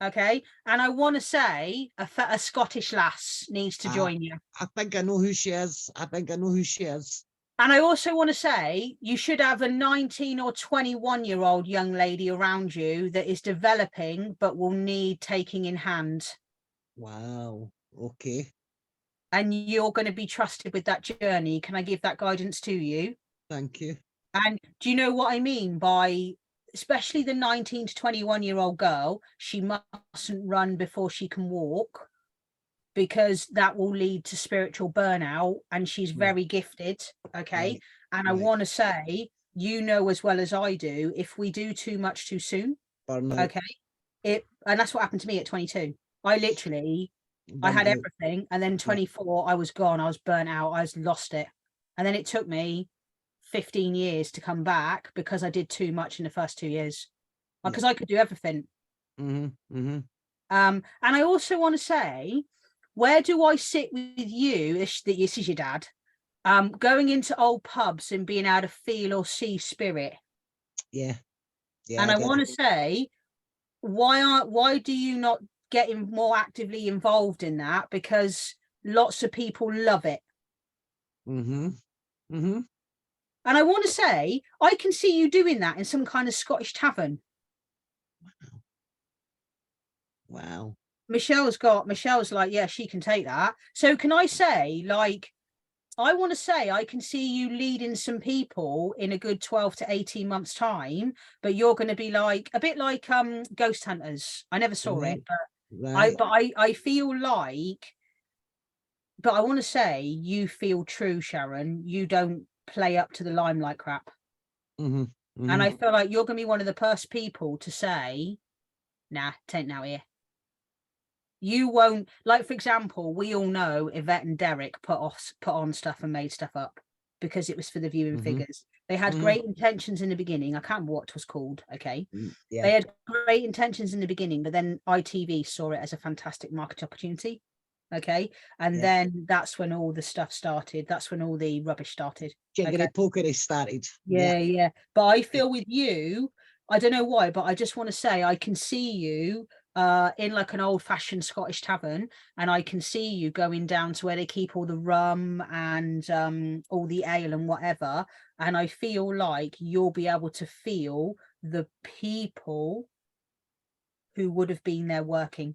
Okay. And I want to say a Scottish lass needs to join you. I think I know who she is. And I also want to say you should have a 19 or 21-year-old young lady around you that is developing but will need taking in hand. Wow. Okay. And you're going to be trusted with that journey. Can I give that guidance to you? Thank you. And do you know what I mean by, especially the 19 to 21-year-old girl, she mustn't run before she can walk, because that will lead to spiritual burnout, and she's very gifted. Okay. Right. And I want to say, you know as well as I do, if we do too much too soon, Burnout. okay, and that's what happened to me at 22. I had Burnout. everything, and then 24 I was gone, I was burnt out, I was lost it. And then it took me 15 years to come back because I did too much in the first 2 years, because I could do everything. Mm-hmm. Mm-hmm. And I also want to say, where do I sit with you? This is your dad. Going into old pubs and being able to feel or see spirit. Yeah. And I want to say, why do you not get more actively involved in that? Because lots of people love it. Mm-hmm. Mm-hmm. And I want to say, I can see you doing that in some kind of Scottish tavern. Wow. Michelle's like, yeah, she can take that. So can I say, like, I want to say I can see you leading some people in a good 12 to 18 months time, but you're going to be like a bit like Ghost Hunters. I never saw it, but I feel like, but I want to say you feel true, Sharon. You don't play up to the limelight crap. Mm-hmm. Mm-hmm. And I feel like you're going to be one of the first people to say, nah, tain't now here. You won't, like, for example, we all know Yvette and Derek put on stuff and made stuff up because it was for the viewing figures. They had great intentions in the beginning. I can't remember what it was called. Okay. Yeah. They had great intentions in the beginning, but then ITV saw it as a fantastic market opportunity. Okay. And then that's when all the stuff started. That's when all the rubbish started. Jiggery pokery started. Yeah. But I feel with you, I don't know why, but I just want to say I can see you in like an old-fashioned Scottish tavern, and I can see you going down to where they keep all the rum and all the ale and whatever, and I feel like you'll be able to feel the people who would have been there working.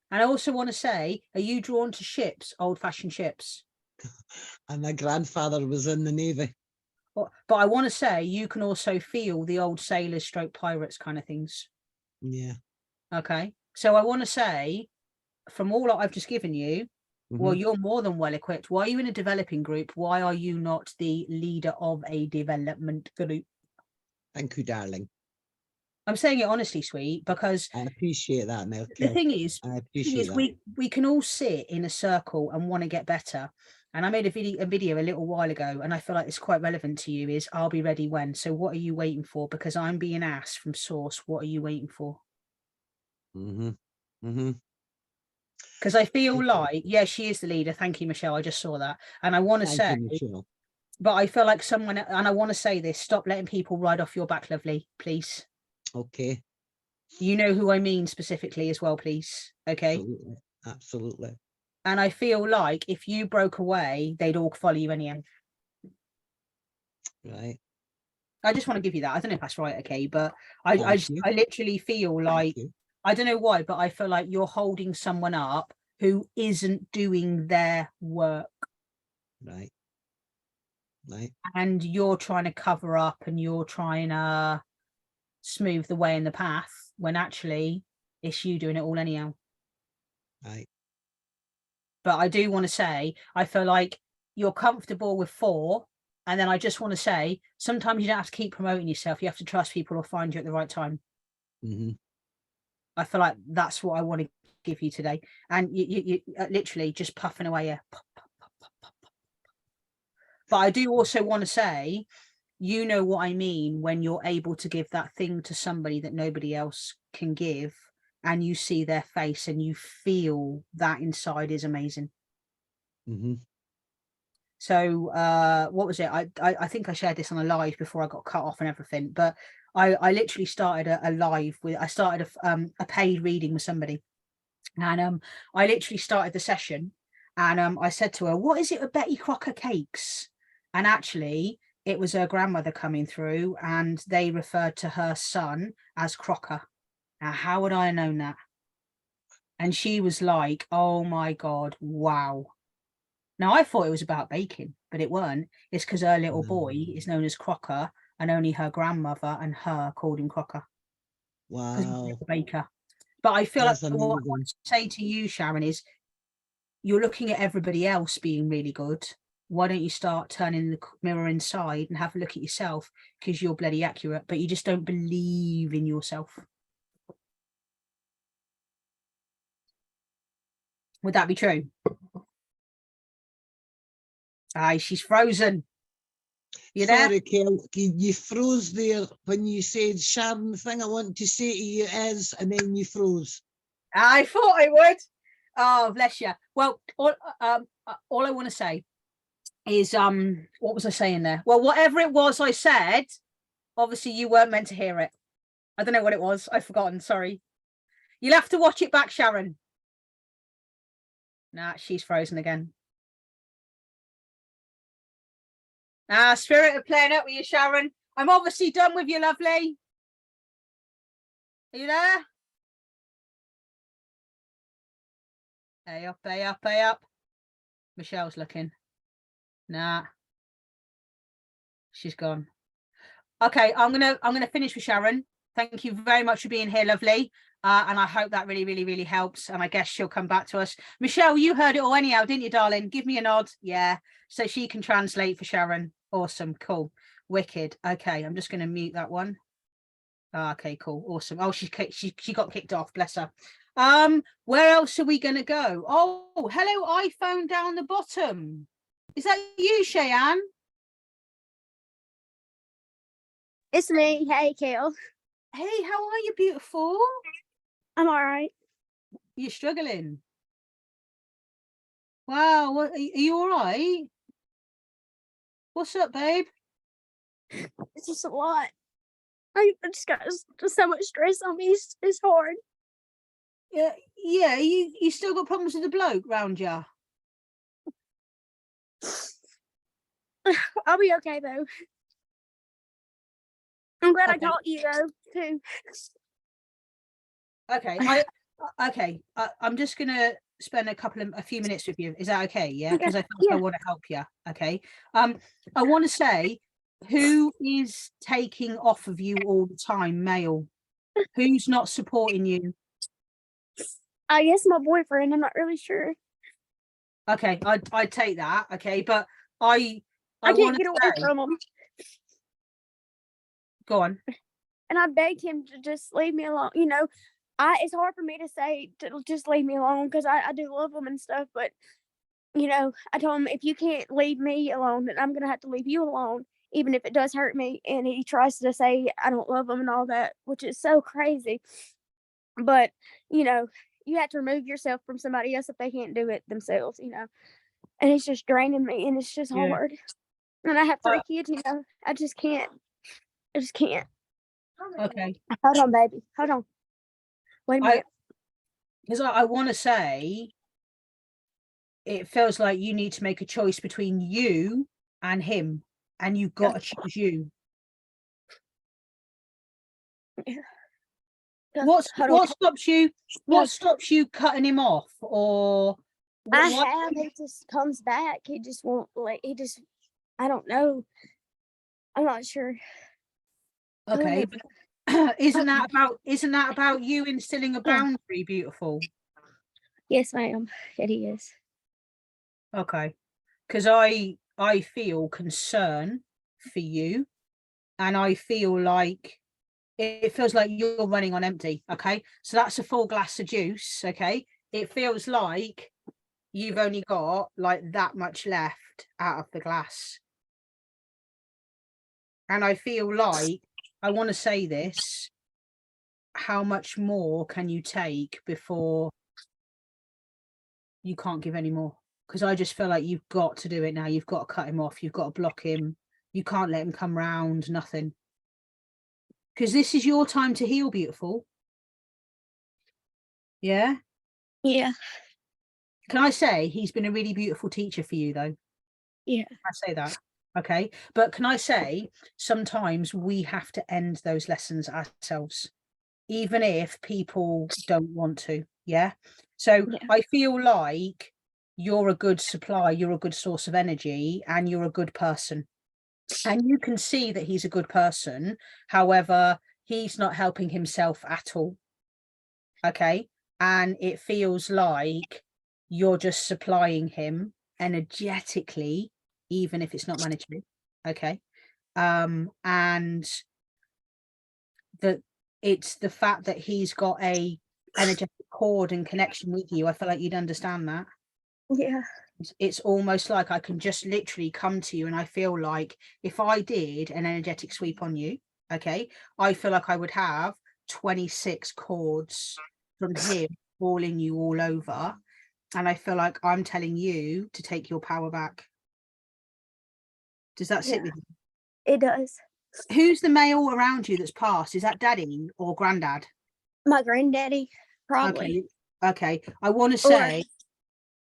And I also want to say, are you drawn to ships, old-fashioned ships? And my grandfather was in the Navy. But I want to say you can also feel the old sailors stroke pirates kind of things. Yeah. Okay. So I want to say, from all I've just given you, well, Mhm. you're more than well equipped. Why are you in a developing group? Why are you not the leader of a development group? Thank you, darling. I'm saying it honestly, sweet, because I appreciate that, the Melchior. thing is, I appreciate that. we can all sit in a circle and want to get better. And I made a video a little while ago, and I feel like it's quite relevant to you, is I'll be ready when. So what are you waiting for? Because I'm being asked from source, what are you waiting for? Mm-hmm. Mm-hmm. Because I feel Okay. like, yeah, she is the leader. Thank you, Michelle. I just saw that. And I want to Thank say, you, Michelle. but I feel like someone, and I want to say this, stop letting people ride off your back, lovely, please. Okay. You know who I mean specifically as well, please. Okay. Absolutely. Absolutely. And I feel like if you broke away, they'd all follow you anyhow. Right. I just want to give you that. I don't know if that's right, okay, but I Thank you. literally feel Thank like, you. I don't know why, but I feel like you're holding someone up who isn't doing their work, Right. Right. and you're trying to cover up and you're trying to smooth the way in the path when actually it's you doing it all anyhow. Right. But I do want to say, I feel like you're comfortable with 4. And then I just want to say, sometimes you don't have to keep promoting yourself. You have to trust people will find you at the right time. Mm-hmm. I feel like that's what I want to give you today. And you literally just puffing away. Yeah. But I do also want to say, you know what I mean when you're able to give that thing to somebody that nobody else can give, and you see their face and you feel that inside is amazing. Mm-hmm. So what was it? I think I shared this on a live before I got cut off and everything, but I literally started a live with, I started a paid reading with somebody, and I literally started the session, and I said to her, what is it with Betty Crocker cakes? And actually it was her grandmother coming through, and they referred to her son as Crocker. Now, how would I have known that? And she was like, oh my God, wow. Now, I thought it was about baking, but it weren't. It's because her little boy is known as Crocker, and only her grandmother and her called him Crocker because he's a Wow. little baker. But I feel That's like what I amazing. want to say to you, Sharon, is you're looking at everybody else being really good. Why don't you start turning the mirror inside and have a look at yourself, because you're bloody accurate, but you just don't believe in yourself. Would that be true? Aye, she's frozen. You there? Sorry, Kel, you froze there when you said, Sharon, the thing I want to say to you is, and then you froze. I thought I would. Oh, bless you. Well, all I want to say is, what was I saying there? Well, whatever it was I said, obviously you weren't meant to hear it. I don't know what it was. I've forgotten. Sorry. You'll have to watch it back, Sharon. Nah, she's frozen again. Spirit of playing up with you, Sharon. I'm obviously done with you, lovely. Are you there? Hey up, hey up, hey up. Michelle's looking. Nah. She's gone. Okay, I'm gonna finish with Sharon. Thank you very much for being here, lovely. And I hope that really helps. And I guess she'll come back to us. Michelle, you heard it all anyhow, didn't you, darling? Give me a nod. Yeah. So she can translate for Sharon. Awesome. Cool. Wicked. Okay, I'm just gonna mute that one. Okay, cool. Awesome. Oh, she got kicked off. Bless her. Where else are we gonna go? Oh, hello, iPhone down the bottom. Is that you, Cheyenne? It's me. Hey, Kale. Hey, how are you, beautiful? I'm all right. You're struggling. Wow, what, are you all right? What's up, babe? It's just a lot. I just got just so much stress on me. It's hard. Yeah. You still got problems with the bloke round you? I'll be okay though. I'm glad I Okay. talked to you though too. Okay, I'm just gonna spend a few minutes with you. Is that okay? Yeah, Okay, because I think I yeah. want to help you. Okay. I want to say, who is taking off of you all the time, male? Who's not supporting you? I guess my boyfriend. I'm not really sure. Okay, I'd take that. Okay, but I I want can't get away to say, from him, go on. and I begged him to just leave me alone. You know, it's hard for me to say to just leave me alone because I do love him and stuff. But you know, I told him if you can't leave me alone, then I'm gonna have to leave you alone, even if it does hurt me. And he tries to say I don't love him and all that, which is so crazy. But you know, you have to remove yourself from somebody else if they can't do it themselves. You know, and it's just draining me, and it's just Yeah. hard. And I have Uh, 3 kids. You know, I just can't. I just can't. Okay, Hold on, baby. Hold on. Wait a I minute. because I want to say, it feels like you need to make a choice between you and him, and you've got to choose you. What Hold on. stops you? No. What stops you cutting him off, or I what? have. He just comes back. He just won't like. He just. I don't know. I'm not sure. Okay, Ugh. but isn't that about you instilling a boundary, beautiful? Yes, ma'am. It is. Okay, because I feel concern for you, and I feel like it feels like you're running on empty. Okay, so that's a full glass of juice. Okay, it feels like you've only got like that much left out of the glass. And I feel like, I want to say this, how much more can you take before you can't give any more? Because I just feel like you've got to do it now. You've got to cut him off. You've got to block him. You can't let him come round, nothing. Because this is your time to heal, beautiful. Yeah? Yeah. Can I say he's been a really beautiful teacher for you, though? Yeah. I say that. Okay. But can I say, sometimes we have to end those lessons ourselves, even if people don't want to. Yeah. So Yeah. I feel like you're a good supply, you're a good source of energy, and you're a good person. And you can see that he's a good person. However, he's not helping himself at all. Okay. And it feels like you're just supplying him energetically, even if it's not monetary. Okay. And that it's the fact that he's got a energetic cord and connection with you. I feel like you'd understand that. Yeah. It's almost like I can just literally come to you, and I feel like if I did an energetic sweep on you, okay, I feel like I would have 26 cords from him falling you all over, and I feel like I'm telling you to take your power back. Does that sit Yeah. with you? It does. Who's the male around you that's passed? Is that daddy or granddad? My granddaddy, probably. Okay. I want to say,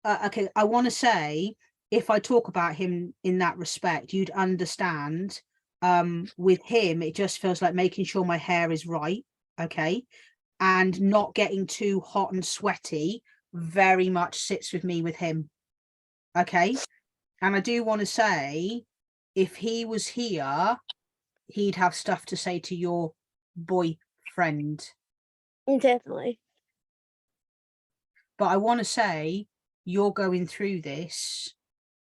I want to say, if I talk about him in that respect, you'd understand. With him, it just feels like making sure my hair is right, okay, and not getting too hot and sweaty very much sits with me with him, okay. And I do want to say, if he was here, he'd have stuff to say to your boyfriend. Definitely. But I want to say, you're going through this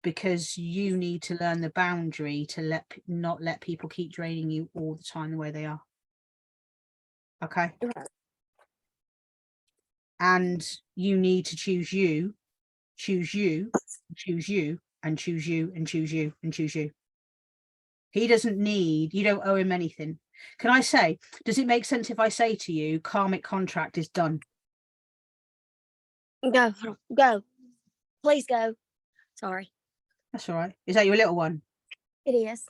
because you need to learn the boundary to not let people keep draining you all the time the way they are. Okay. Right. And you need to choose you, choose you, choose you, and choose you, and choose you, and choose you. He doesn't need, you don't owe him anything. Can I say, does it make sense if I say to you, karmic contract is done? Go. Please go. Sorry. That's all right. Is that your little one? It is.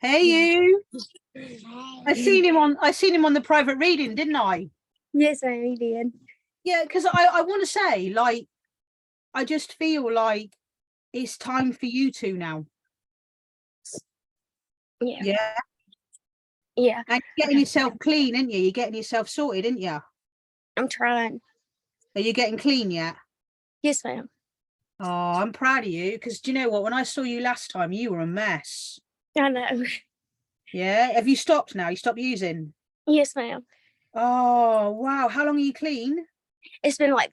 Hey, you. I seen him on the private reading, didn't I? Yes, ma'am, he did. Yeah, because I want to say, like, I just feel like it's time for you two now. Yeah. Yeah. Yeah. And you're getting yourself clean, aren't you? You're getting yourself sorted, aren't you? I'm trying. Are you getting clean yet? Yes, ma'am. Oh, I'm proud of you, because do you know what? When I saw you last time, you were a mess. I know. Yeah. Have you stopped now? You stopped using? Yes, ma'am. Oh, wow. How long are you clean? It's been like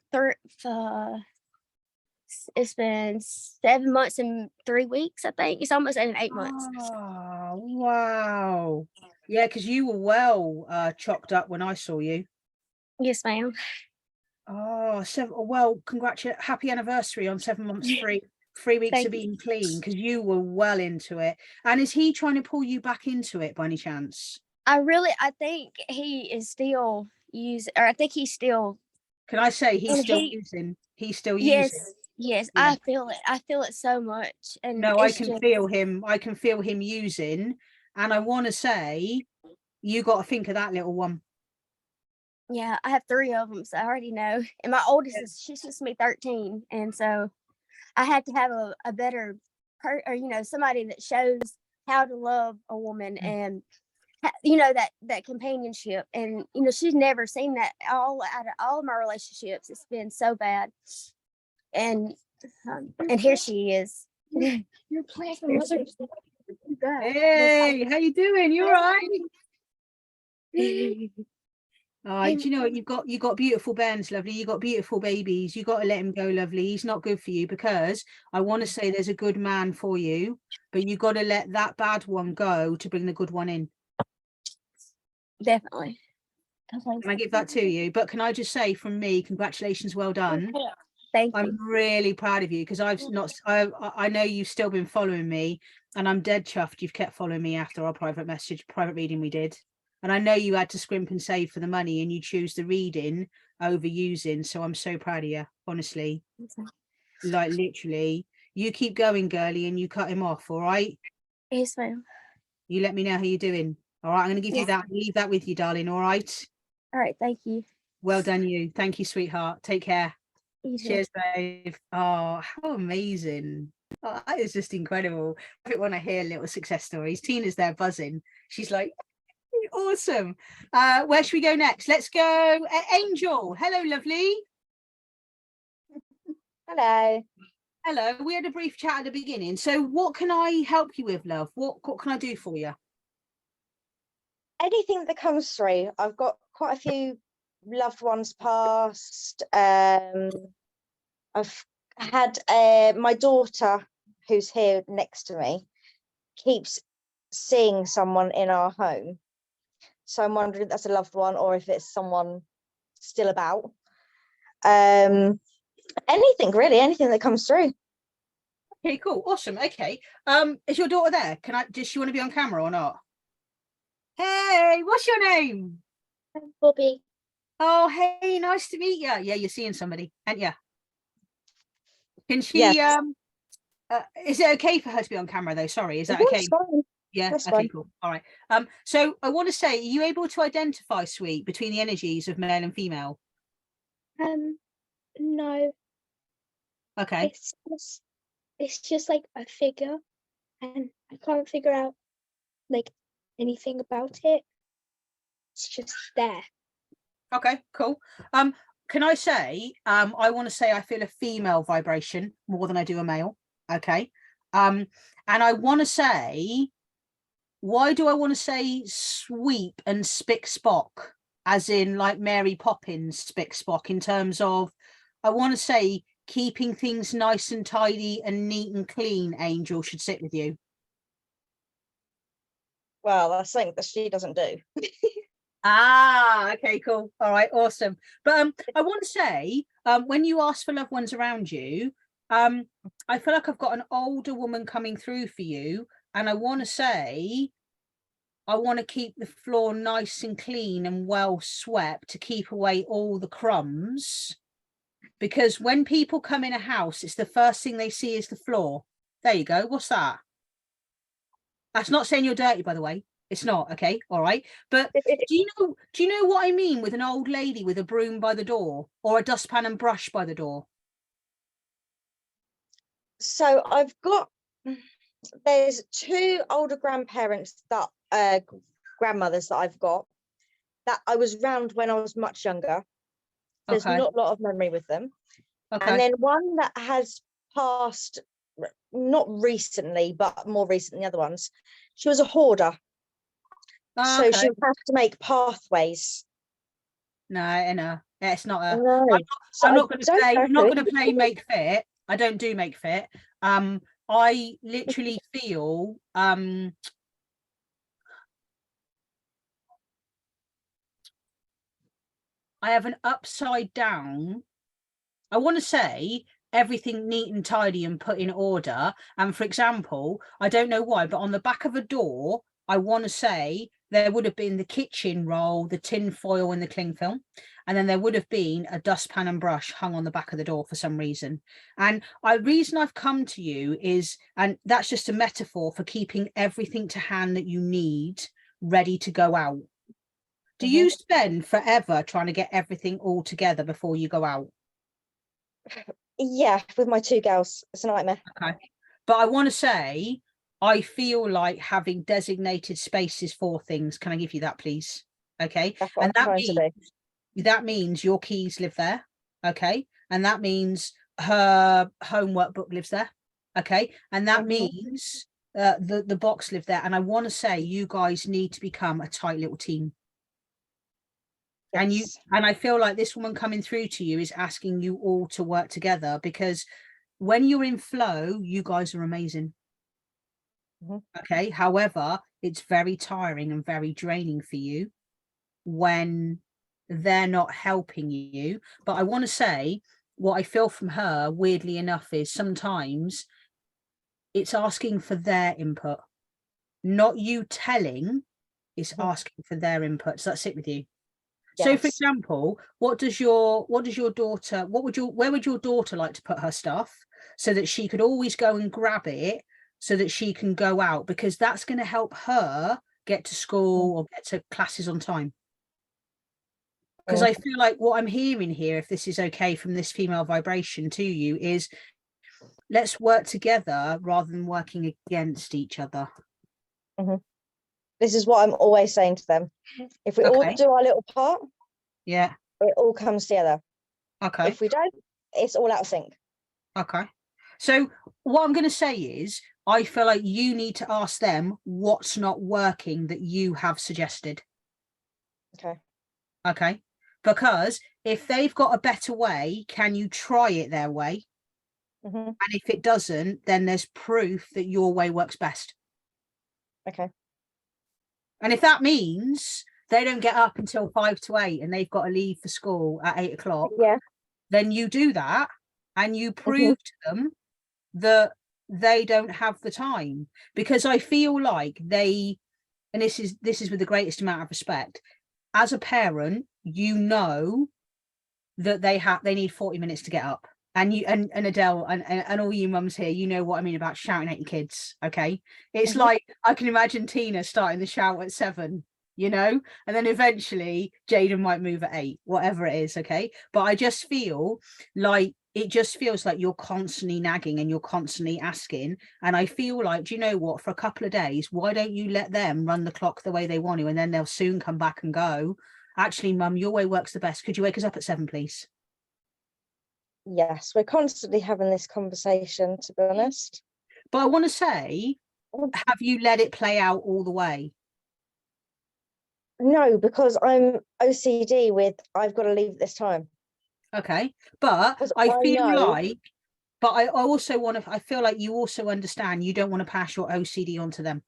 it's been 7 months and 3 weeks, I think. It's almost in 8 months. Oh, wow. Yeah, because you were well chocked up when I saw you. Yes, ma'am. Oh, well, congratulations. Happy anniversary on 7 months free. 3 weeks Thank of you. being clean, because you were well into it. And is he trying to pull you back into it by any chance? I think he is still I think he's still, Can I say he's and still he, using? He's still yes, using. yes, Yeah. I feel it so much. And No, I it's can just, feel him. I can feel him using. And I want to say, you got to think of that little one. yeah, I have 3 of them, so I already know. And my oldest she's just me 13. And so I had to have a better or, somebody that shows how to love a woman and, that companionship. And, she's never seen that out of all of my relationships. It's been so bad. And here she is. You're playing Hey, how you doing? You all right? Oh, do you know what? You've got beautiful bairns, lovely. You got beautiful babies. You got to let him go, lovely. He's not good for you, because I want to say there's a good man for you, but you got to let that bad one go to bring the good one in. Definitely. Can I give that to you? But can I just say from me, congratulations, well done. Thank you. I'm really proud of you, because I know you've still been following me, and I'm dead chuffed you've kept following me after our private reading we did. And I know you had to scrimp and save for the money, and you choose the reading over using. So I'm so proud of you, honestly. Like literally, you keep going, girly, and you cut him off. All right. Yes, ma'am. You let me know how you're doing. All right. I'm going to give you Yes. that. Leave that with you, darling. All right. All right. Thank you. Well done, you. Thank you, sweetheart. Take care. You too. Cheers, babe. Oh, how amazing. Oh, that is just incredible. I love it when I hear little success stories. Tina's there buzzing. She's like, awesome. Where should we go next? Let's go Angel. Hello, lovely. Hello. Hello. We had a brief chat at the beginning. So what can I help you with, love? What can I do for you? Anything that comes through. I've got quite a few loved ones passed. I've had my daughter, who's here next to me, keeps seeing someone in our home. So I'm wondering if that's a loved one or if it's someone still about. Anything really, anything that comes through. Okay, cool. Awesome. Okay. Is your daughter there? Does she want to be on camera or not? Hey, what's your name? Bobby. Oh, hey, nice to meet you. Yeah, you're seeing somebody, aren't you? Can she Yes. Is it okay for her to be on camera though? Sorry, is that Mhm, okay? it's fine. Yeah, That's okay, fine. cool. All right. So I want to say, are you able to identify, sweet, between the energies of male and female? No, Okay. it's just like a figure, and I can't figure out like anything about it. It's just there. Okay, cool. Can I say, I want to say I feel a female vibration more than I do a male. Okay. And I want to say, why do I want to say sweep and spick spock, as in like Mary Poppins spick spock, in terms of, I want to say keeping things nice and tidy and neat and clean, Angel, should sit with you. Well, that's something that she doesn't do. Ah, okay, cool. All right, awesome. But I want to say, when you ask for loved ones around you, I feel like I've got an older woman coming through for you, and I want to say, I want to keep the floor nice and clean and well swept to keep away all the crumbs. Because when people come in a house, it's the first thing they see is the floor. There you go. What's that? That's not saying you're dirty, by the way. It's not. Okay. All right. But do you know what I mean with an old lady with a broom by the door, or a dustpan and brush by the door? So I've got there's 2 older grandparents that grandmothers that I've got that I was round when I was much younger. There's Okay. not a lot of memory with them. Okay. And then one that has passed, not recently, but more recent than the other ones. She was a hoarder. Oh, So okay. she would have to make pathways. No, it's not a. No. So I'm I not going to don't play. know I'm not who- going to play Make Fit. I don't do Make Fit. I literally feel I have an upside down. I want to say everything neat and tidy and put in order. And for example, I don't know why, but on the back of a door, I want to say there would have been the kitchen roll, the tin foil, and the cling film. And then there would have been a dustpan and brush hung on the back of the door for some reason. And the reason I've come to you is, and that's just a metaphor for keeping everything to hand that you need ready to go out. Do you spend forever trying to get everything all together before you go out? Yeah, with my 2 girls, it's a nightmare. Okay. But I want to say, I feel like having designated spaces for things. Can I give you that, please? Okay. That's what And I'm trying to do. that means your keys live there. Okay. And that means her homework book lives there. Okay. And that means the box lived there. And I want to say you guys need to become a tight little team. Yes. And I feel like this woman coming through to you is asking you all to work together, because when you're in flow, you guys are amazing. Okay. However, it's very tiring and very draining for you when they're not helping you. But I want to say what I feel from her, weirdly enough, is sometimes it's asking for their input, not you telling, it's asking for their input. So that's it with you. So for Yes. example, where would your daughter like to put her stuff so that she could always go and grab it so that she can go out, because that's going to help her get to school or get to classes on time. Because I feel like what I'm hearing here, if this is okay from this female vibration to you, is let's work together rather than working against each other. This is what I'm always saying to them. If we all Okay. do our little part, Yeah. it all comes together. Okay. If we don't, it's all out of sync. Okay. So what I'm going to say is, I feel like you need to ask them what's not working that you have suggested. Okay. Okay. Because if they've got a better way, can you try it their way? And if it doesn't, then there's proof that your way works best. Okay. And if that means they don't get up until 5 to 8 and they've got to leave for school at 8 o'clock, Yeah. then you do that and you prove to them that they don't have the time. Because I feel like they, and this is with the greatest amount of respect, as a parent, you know that they need 40 minutes to get up. And you and Adele and all you mums here, you know what I mean about shouting at your kids. Okay. It's like I can imagine Tina starting the shout at 7, you know, and then eventually Jaden might move at 8, whatever it is. Okay. But I just feel like it just feels like you're constantly nagging and you're constantly asking. And I feel like, do you know what, for a couple of days, why don't you let them run the clock the way they want to? And then they'll soon come back and go, actually, Mum, your way works the best. Could you wake us up at 7, please? Yes, we're constantly having this conversation, to be honest. But I want to say, have you let it play out all the way? No, because I'm OCD with I've got to leave at this time. Okay, but Because I I feel know- like, but I also want to, I feel like you also understand you don't want to pass your OCD onto them.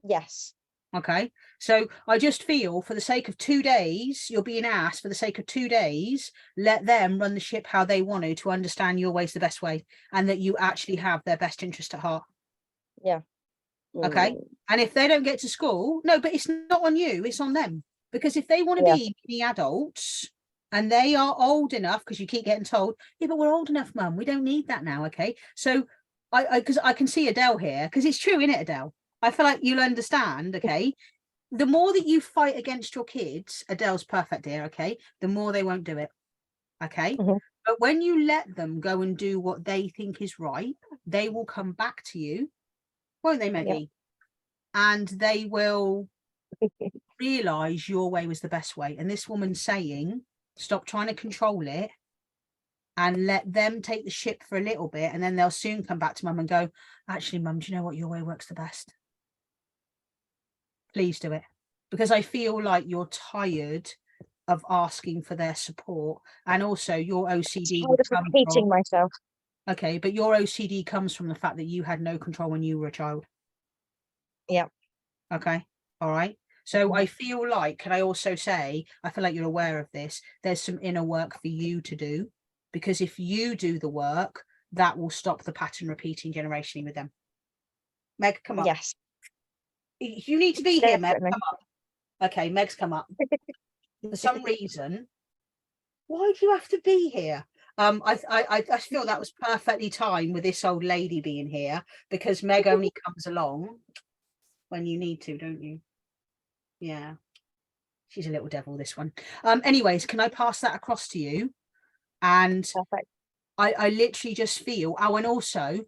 Yes. Okay, so I just feel for the sake of 2 days, you're being asked for the sake of 2 days, let them run the ship how they want to understand your way's the best way and that you actually have their best interest at heart. Yeah. Okay. And if they don't get to school, no, but it's not on you, it's on them. Because if they want to be the adults and they are old enough, because you keep getting told, yeah, but we're old enough, Mum, we don't need that now. Okay. So because I can see Adele here, because it's true, innit, Adele? I feel like you'll understand, okay? The more that you fight against your kids, Adele's perfect here, okay? The more they won't do it, okay? But when you let them go and do what they think is right, they will come back to you, won't they, Maggie? And they will realize your way was the best way. And this woman's saying, stop trying to control it and let them take the ship for a little bit, and then they'll soon come back to mum and go, actually, mum, do you know what? Your way works the best. Please do it. Because I feel like you're tired of asking for their support, and also your OCD Tired would of come repeating from, myself. okay, but your OCD comes from the fact that you had no control when you were a child. Yeah. Okay. All right. So I feel like, can I also say, I feel like you're aware of this, there's some inner work for you to do, because if you do the work, that will stop the pattern repeating generationally with them. Meg, come up. Yes. You need to be here, Meg. Definitely. Come up. Okay, Meg's come up. For some reason, why do you have to be here? I feel that was perfectly timed with this old lady being here, because Meg only comes along when you need to, don't you? Yeah, she's a little devil, this one. Anyways, can I pass that across to you? And Perfect. I literally just feel, oh, and also,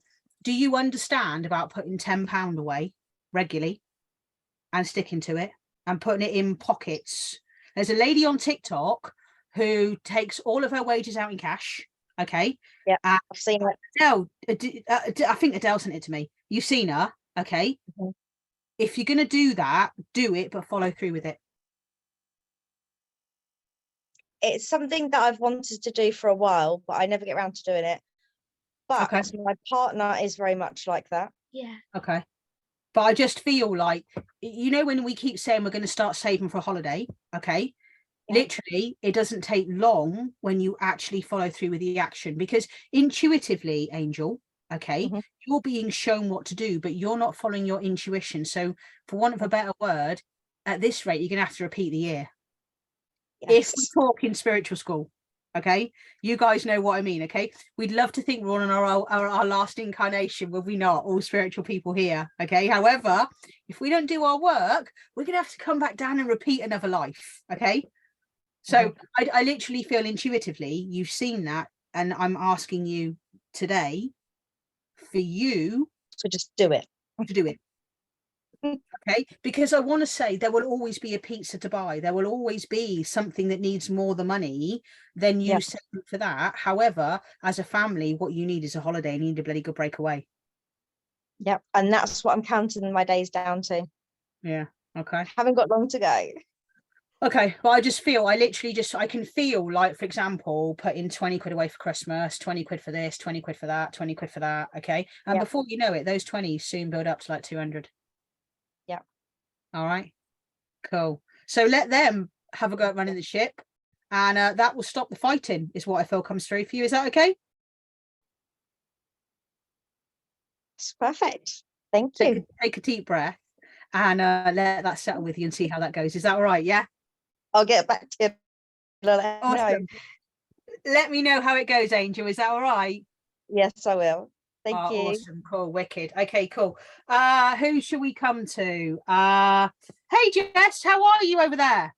do you understand about putting £10 away regularly and sticking to it and putting it in pockets? There's a lady on TikTok who takes all of her wages out in cash. Okay. Yeah, I've seen it. Adele, I think Adele sent it to me. You've seen her. Okay. Mhm. If you're going to do that, do it, but follow through with it. It's something that I've wanted to do for a while, but I never get around to doing it. But Okay. my partner is very much like that. Yeah. Okay. But I just feel like, you know, when we keep saying we're going to start saving for a holiday, okay, Yeah. literally, it doesn't take long when you actually follow through with the action, because intuitively, Angel, okay, Mhm. you're being shown what to do, but you're not following your intuition. So for want of a better word, at this rate, you're going to have to repeat the year. If Yes. we talk in spiritual school, okay, you guys know what I mean. Okay, we'd love to think we're on our last incarnation, will we not, all spiritual people here? Okay, however, if we don't do our work, we're gonna have to come back down and repeat another life. Okay, so I literally feel intuitively you've seen that, and I'm asking you today for you So just do it. to do it. Okay, because I want to say there will always be a pizza to buy. There will always be something that needs more the money than you Yeah. save for that. However, as a family, what you need is a holiday, and you need a bloody good breakaway. Yep. And that's what I'm counting my days down to. Yeah. Okay. Haven't got long to go. Okay. Well, I just feel, I can feel like, for example, putting 20 quid away for Christmas, 20 quid for this, 20 quid for that, 20 quid for that. Okay. And Yeah. before you know it, those 20s soon build up to like 200. Yeah. All right. Cool. So let them have a go at running the ship, and that will stop the fighting, is what I feel comes through for you. Is that okay? It's perfect. Thank you. Take a deep breath and let that settle with you and see how that goes. Is that all right? Yeah. I'll get back to you. Let me know. Awesome. Let me know how it goes, Angel. Is that all right? Yes, I will. Thank Oh, you. awesome. Cool. Wicked. Okay, cool. Who should we come to? Hey, Jess, how are you over there?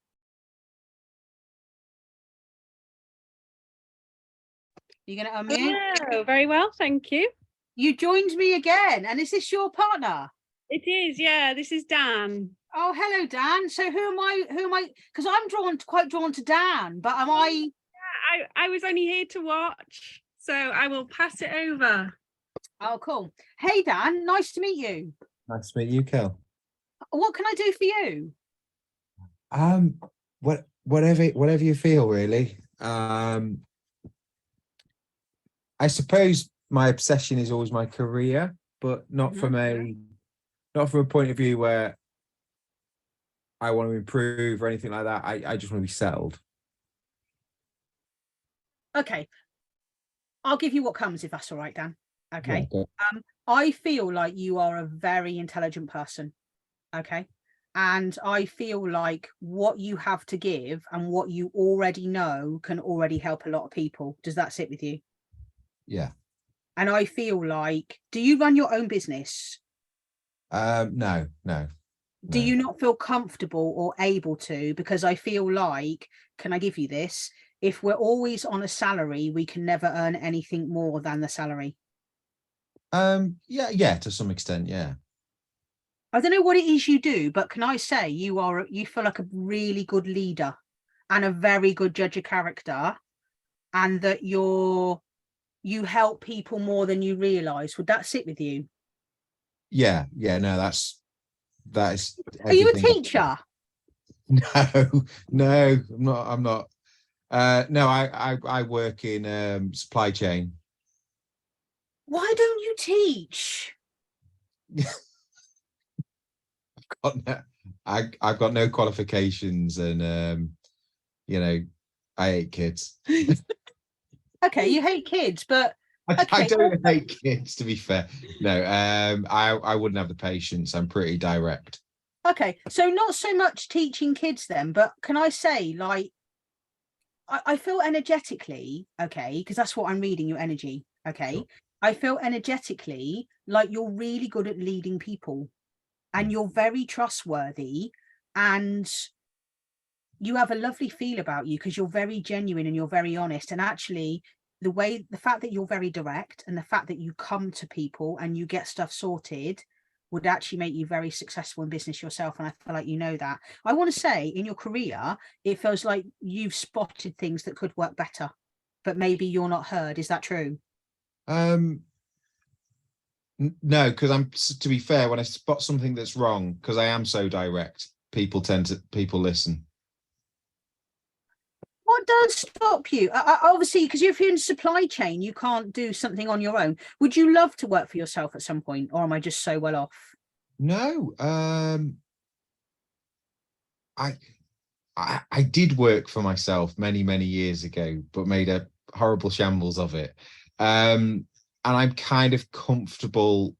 You going to unmute? Hello, very well, thank you. You joined me again. And is this your partner? It is, yeah, this is Dan. Oh, hello, Dan. So who am I? Because I'm quite drawn to Dan, but am I? I was only here to watch, so I will pass it over. Oh, cool. Hey, Dan, nice to meet you. Nice to meet you, Kel. What can I do for you? Whatever you feel, really. I suppose my obsession is always my career, but not from a point of view where I want to improve or anything like that. I just want to be settled. Okay. I'll give you what comes, if that's all right, Dan. Okay. Yeah, I feel like you are a very intelligent person. Okay. And I feel like what you have to give and what you already know can already help a lot of people. Does that sit with you? yeah. And I feel like, do you run your own business? No. Do you not feel comfortable or able to? Because I feel like, can I give you this? If we're always on a salary, we can never earn anything more than the salary. Yeah, to some extent, yeah. I don't know what it is you do, but can I say you feel like a really good leader and a very good judge of character, and that you help people more than you realize. Would that sit with you? Yeah, no, that is. Are you a everything. teacher? No, I'm not. No, I work in supply chain. Why don't you teach? I've got no qualifications, and I hate kids. Okay, you hate kids, but I okay. don't hate kids, to be fair. No, I wouldn't have the patience. I'm pretty direct. Okay, so not so much teaching kids then, but can I say, like, I feel energetically, okay, because that's what I'm reading, your energy, okay. Sure. I feel energetically like you're really good at leading people, and you're very trustworthy, and you have a lovely feel about you because you're very genuine and you're very honest. And actually, the fact that you're very direct and the fact that you come to people and you get stuff sorted would actually make you very successful in business yourself. And I feel like you know that. I want to say in your career, it feels like you've spotted things that could work better, but maybe you're not heard. Is that true? No, because to be fair, when I spot something that's wrong, because I am so direct, people listen. What does stop you? Obviously, because if you're in supply chain, you can't do something on your own. Would you love to work for yourself at some point, or am I just so well off? No, I did work for myself many years ago, but made a horrible shambles of it. And I'm kind of comfortable.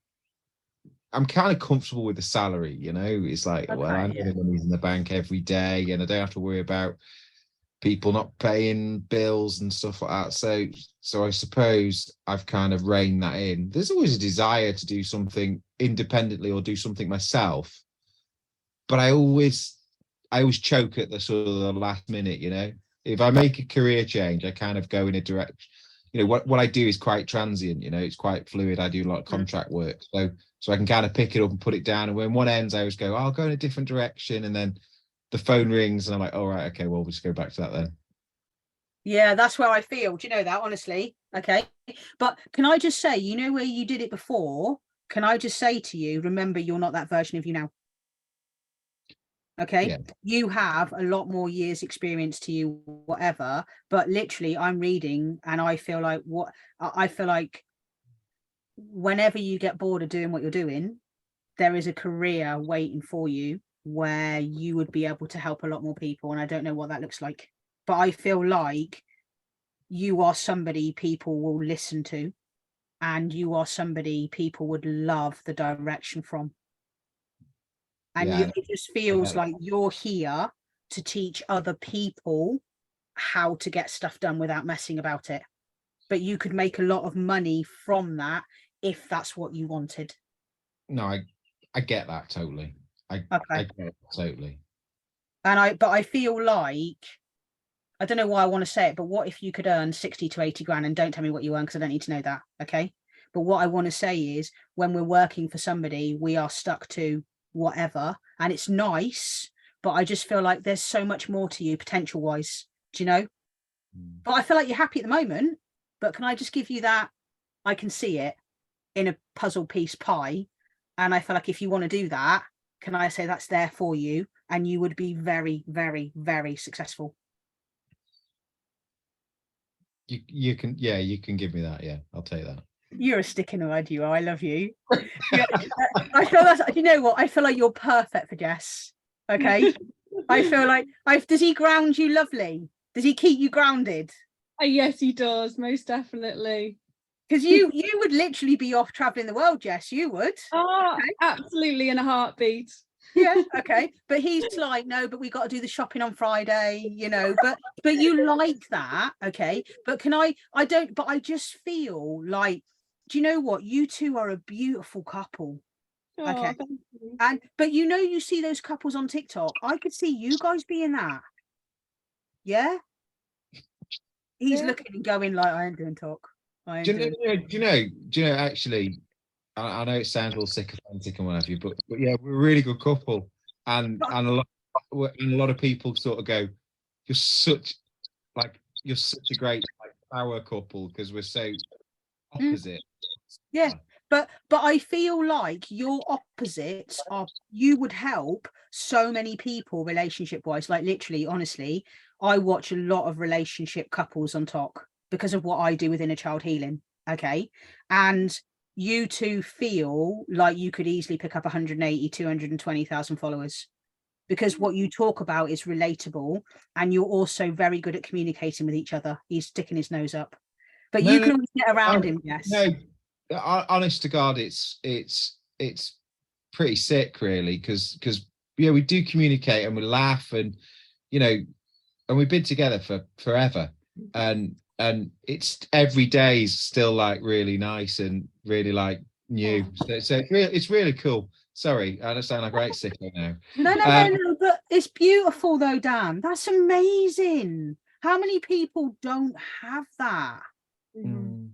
I'm kind of comfortable with the salary, It's like, Okay, well, I'm getting money in the bank every day, and I don't have to worry about people not paying bills and stuff like that. So I suppose I've kind of reined that in. There's always a desire to do something independently or do something myself, but I always choke at the sort of the last minute. If I make a career change, I kind of go in a direction. What I do is quite transient. It's quite fluid. I do a lot of contract work, so I can kind of pick it up and put it down. And when one ends, I always go, I'll go in a different direction, and then the phone rings and I'm like, all right, okay, well, we'll just go back to that then. Yeah, that's where I feel. Do you know that, honestly? Okay. But can I just say, where you did it before? Can I just say to you, remember, you're not that version of you now. Okay. Yeah. You have a lot more years experience to you, whatever, but literally I'm reading and I feel like whenever you get bored of doing what you're doing, there is a career waiting for you where you would be able to help a lot more people. And I don't know what that looks like, but I feel like you are somebody people will listen to, and you are somebody people would love the direction from. And Yeah, it just feels like you're here to teach other people how to get stuff done without messing about it. But you could make a lot of money from that if that's what you wanted. No, I get that totally. I get it totally. But I feel like, I don't know why I want to say it, but what if you could earn 60 to 80 grand? And don't tell me what you earn, because I don't need to know that. Okay. But what I want to say is, when we're working for somebody, we are stuck to whatever, and it's nice, but I just feel like there's so much more to you potential wise. Do you know? But I feel like you're happy at the moment. But can I just give you that? I can see it in a puzzle piece pie. And I feel like if you want to do that, can I say that's there for you? And you would be very, very, very successful. You can give me that. Yeah, I'll take that. You're a stick in the mud, you are. I love you. Yeah, I feel that's, you know what? I feel like you're perfect for Jess. Okay. I feel like, does he ground you lovely? Does he keep you grounded? Yes, he does, most definitely. Because you would literally be off traveling the world, Jess. You would. Oh, okay. Absolutely, in a heartbeat. Yeah, okay. But he's like, no, but we got to do the shopping on Friday, but you like that, okay. But I just feel like, do you know what? You two are a beautiful couple. Oh, okay. But you see those couples on TikTok. I could see you guys being that. Yeah. He's looking and going like, I ain't doing talk. Do you know, actually, I know it sounds all sycophantic and what have you, but yeah, we're a really good couple, and a lot of people sort of go, you're such a great power couple because we're so opposite. Yeah, but I feel like your opposites are, you would help so many people relationship wise. Like literally, honestly, I watch a lot of relationship couples on TikTok because of what I do with inner child healing. Okay, and you two feel like you could easily pick up 180, 220,000 followers because what you talk about is relatable, and you're also very good at communicating with each other. He's sticking his nose up, but you can always get around him. Yes. No, honest to God, it's pretty sick, really, because yeah, we do communicate and we laugh, and and we've been together for forever, and it's every day is still like really nice and really like new. So it's really cool. Sorry, I don't sound like a great sicko now. No, but it's beautiful though, Dan. That's amazing. How many people don't have that? And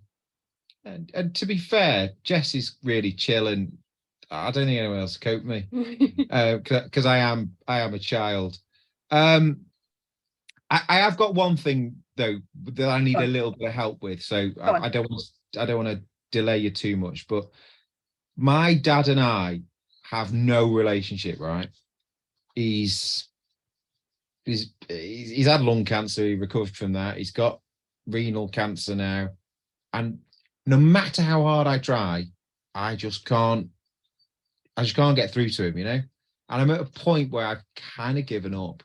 to be fair, Jess is really chill, and I don't think anyone else cope me because I am a child. I have got one thing though that I need a little bit of help with, so I don't want to delay you too much. But my dad and I have no relationship, right? He's had lung cancer. He recovered from that. He's got renal cancer now, and no matter how hard I try, I just can't get through to him, And I'm at a point where I've kind of given up.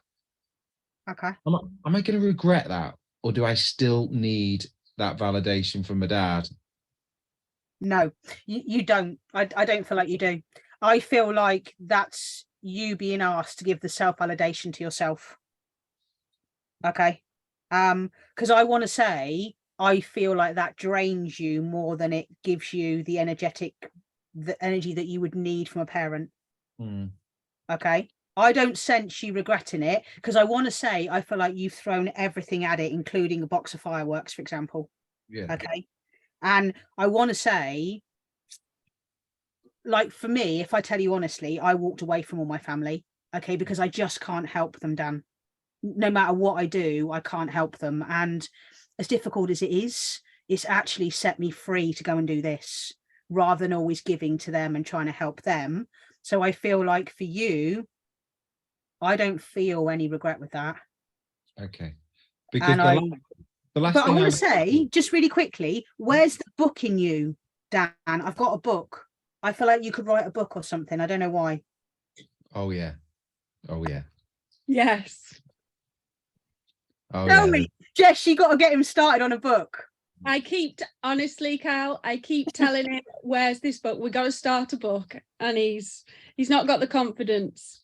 Okay. Am I going to regret that? Or do I still need that validation from my dad? No, you don't. I don't feel like you do. I feel like that's you being asked to give the self-validation to yourself. Okay. Because I want to say, I feel like that drains you more than it gives you the energy that you would need from a parent. Okay. I don't sense you regretting it, because I want to say, I feel like you've thrown everything at it, including a box of fireworks, for example. Yeah. Okay. And I want to say, like, for me, if I tell you honestly, I walked away from all my family. Okay. Because I just can't help them, Dan. No matter what I do, I can't help them. And as difficult as it is, it's actually set me free to go and do this rather than always giving to them and trying to help them. So I feel like for you, I don't feel any regret with that. Okay. Because the last but thing I want to say, just really quickly, where's the book in you, Dan? I've got a book. I feel like you could write a book or something. I don't know why. Oh yeah. Yes. Tell me, Jess, you got to get him started on a book. Honestly, Cal, I keep telling him, where's this book? We got to start a book, and he's not got the confidence.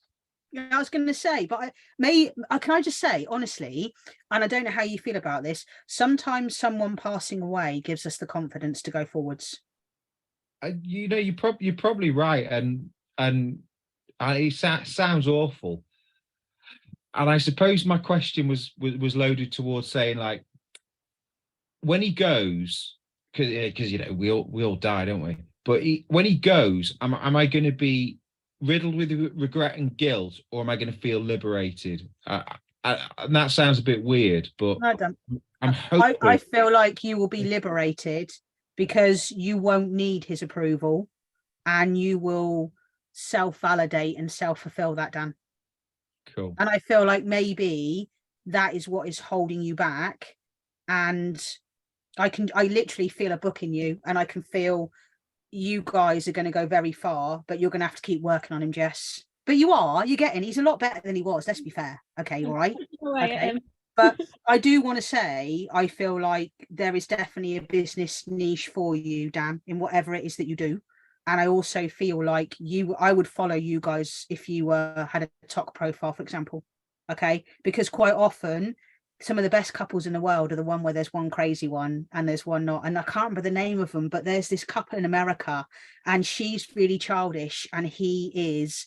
Yeah, I was going to say, but can I just say honestly, and I don't know how you feel about this, sometimes someone passing away gives us the confidence to go forwards. You're probably right, and it sounds awful. And I suppose my question was loaded towards saying, like, when he goes, because we all die, don't we? But when he goes, am I going to be riddled with regret and guilt, or am I going to feel liberated? And that sounds a bit weird, but I don't. I'm hoping. I feel like you will be liberated because you won't need his approval, and you will self-validate and self-fulfill that, Dan. Cool. And I feel like maybe that is what is holding you back. And I literally feel a book in you, and I can feel you guys are going to go very far, but you're going to have to keep working on him, Jess. But you're getting, he's a lot better than he was. Let's be fair. Okay. All right. Okay. But I do want to say, I feel like there is definitely a business niche for you, Dan, in whatever it is that you do. And I also feel like I would follow you guys if you had a TikTok profile, for example. Okay. Because quite often, some of the best couples in the world are the one where there's one crazy one and there's one not. And I can't remember the name of them, but there's this couple in America, and she's really childish and he is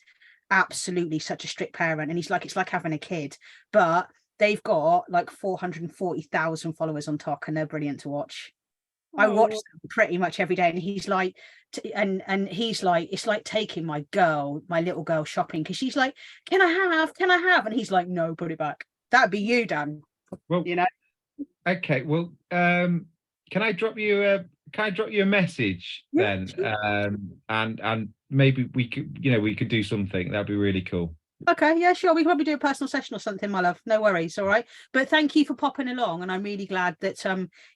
absolutely such a strict parent. And he's like, it's like having a kid, but they've got like 440,000 followers on TikTok, and they're brilliant to watch. I watch Oh. them pretty much every day, and he's like, and he's like, it's like taking my little girl shopping, because she's like, can I have? And he's like, no, put it back. That'd be you, Dan. Well, You know. okay. Well, can I drop you a message Yeah, then? sure. And maybe we could do something. That'd be really cool. Okay, yeah, sure. We can probably do a personal session or something, my love. No worries. All right. But thank you for popping along, and I'm really glad that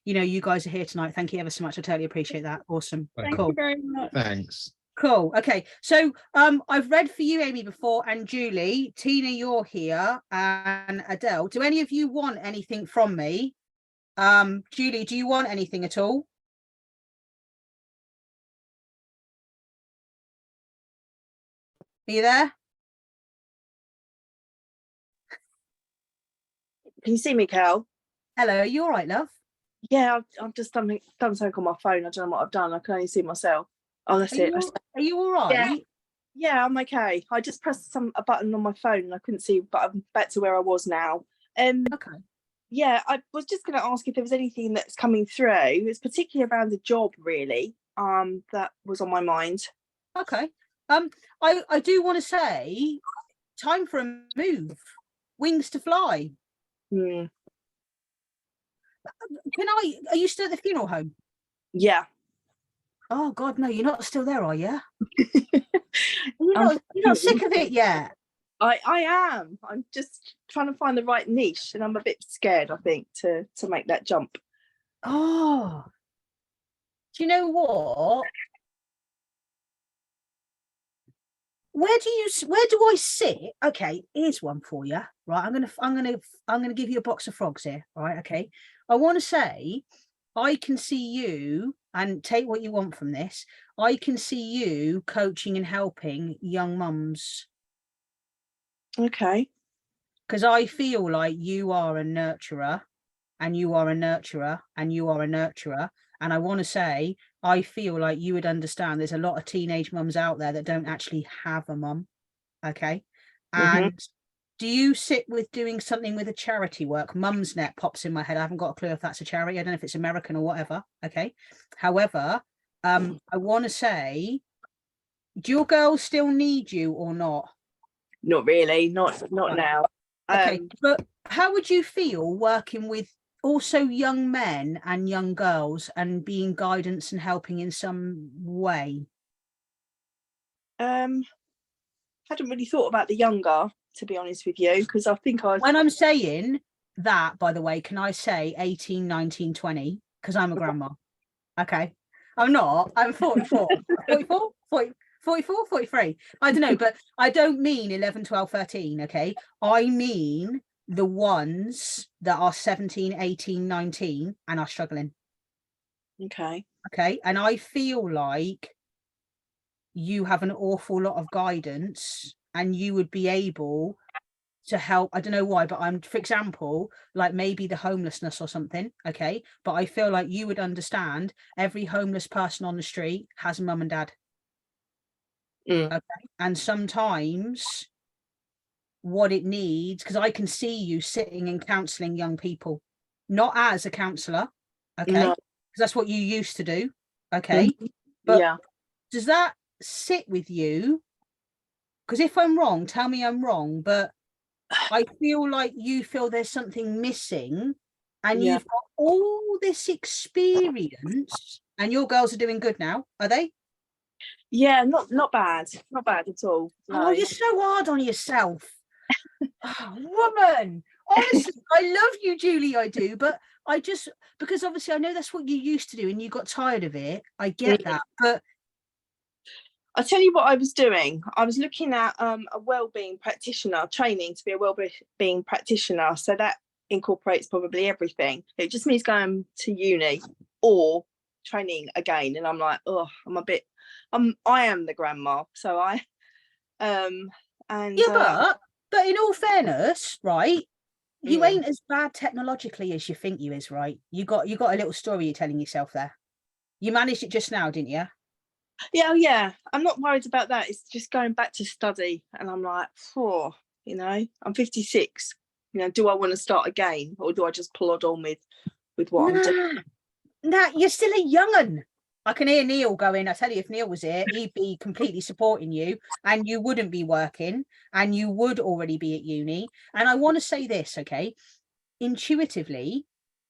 you guys are here tonight. Thank you ever so much. I totally appreciate that. Awesome. Thank Cool. you very much. Thanks. Cool. Okay. So I've read for you, Amy, before, and Julie, Tina, you're here, and Adele. Do any of you want anything from me? Julie, do you want anything at all? Are you there? Can you see me, Cal? Hello, are you all right, love? Yeah, I've just done something on my phone. I don't know what I've done. I can only see myself. Oh, that's it. Are you all right? Yeah, I'm okay. I just pressed a button on my phone and I couldn't see, but I'm back to where I was now. Okay. Yeah, I was just going to ask if there was anything that's coming through. It's particularly around the job, really. That was on my mind. Okay. I do want to say, time for a move. Wings to fly. Hmm. Are you still at the funeral home? Yeah. Oh God, no, you're not still there, are you? You're not sick of it yet? I am. I'm just trying to find the right niche, and I'm a bit scared, I think, to make that jump. Oh, do you know what? Where do I sit? Okay, here's one for you. Right, I'm gonna give you a box of frogs here. Right, okay. I want to say, I can see you, and take what you want from this. I can see you coaching and helping young mums. Okay. Because I feel like you are a nurturer, and you are a nurturer, and you are a nurturer. And I want to say, I feel like you would understand there's a lot of teenage mums out there that don't actually have a mum. Okay. And do you sit with doing something with a charity work? Mumsnet pops in my head. I haven't got a clue if that's a charity. I don't know if it's American or whatever. Okay. However, I want to say, do your girls still need you or not? Not really. Not now. Okay. But how would you feel working with also young men and young girls and being guidance and helping in some way? Hadn't really thought about the younger, to be honest with you, because I think when I'm saying that, by the way, can I say 18, 19, 20? Because I'm a grandma. Okay. I'm not. I'm 44. 44? 44, 43. I don't know, but I don't mean 11, 12, 13. Okay. I mean the ones that are 17, 18, 19 and are struggling. Okay. Okay. And I feel like you have an awful lot of guidance and you would be able to help. I don't know why, but for example, like maybe the homelessness or something. Okay. But I feel like you would understand every homeless person on the street has a mum and dad. Okay. And sometimes what it needs, because I can see you sitting and counselling young people, not as a counsellor, okay, because that's what you used to do, okay, but does that sit with you? Because if I'm wrong, tell me I'm wrong, but I feel like you feel there's something missing, and you've got all this experience, and your girls are doing good now, are they? Yeah, not bad at all. No. Oh, you're so hard on yourself. Oh, woman, honestly, I love you, Julie, I do, but I just, because obviously I know that's what you used to do and you got tired of it. I get that, but I tell you what I was doing. I was looking at a wellbeing practitioner, training to be a wellbeing practitioner. So that incorporates probably everything. It just means going to uni or training again. And I'm like, oh, I am the grandma. So but in all fairness, right, you ain't as bad technologically as you think you is, right? You got a little story you're telling yourself there. You managed it just now, didn't you? Yeah. I'm not worried about that. It's just going back to study. And I'm like, I'm 56. Do I want to start again, or do I just plod on with what I'm doing? Nah, you're still a young'un. I can hear Neil going, I tell you, if Neil was here, he'd be completely supporting you and you wouldn't be working and you would already be at uni. And I want to say this, okay? Intuitively,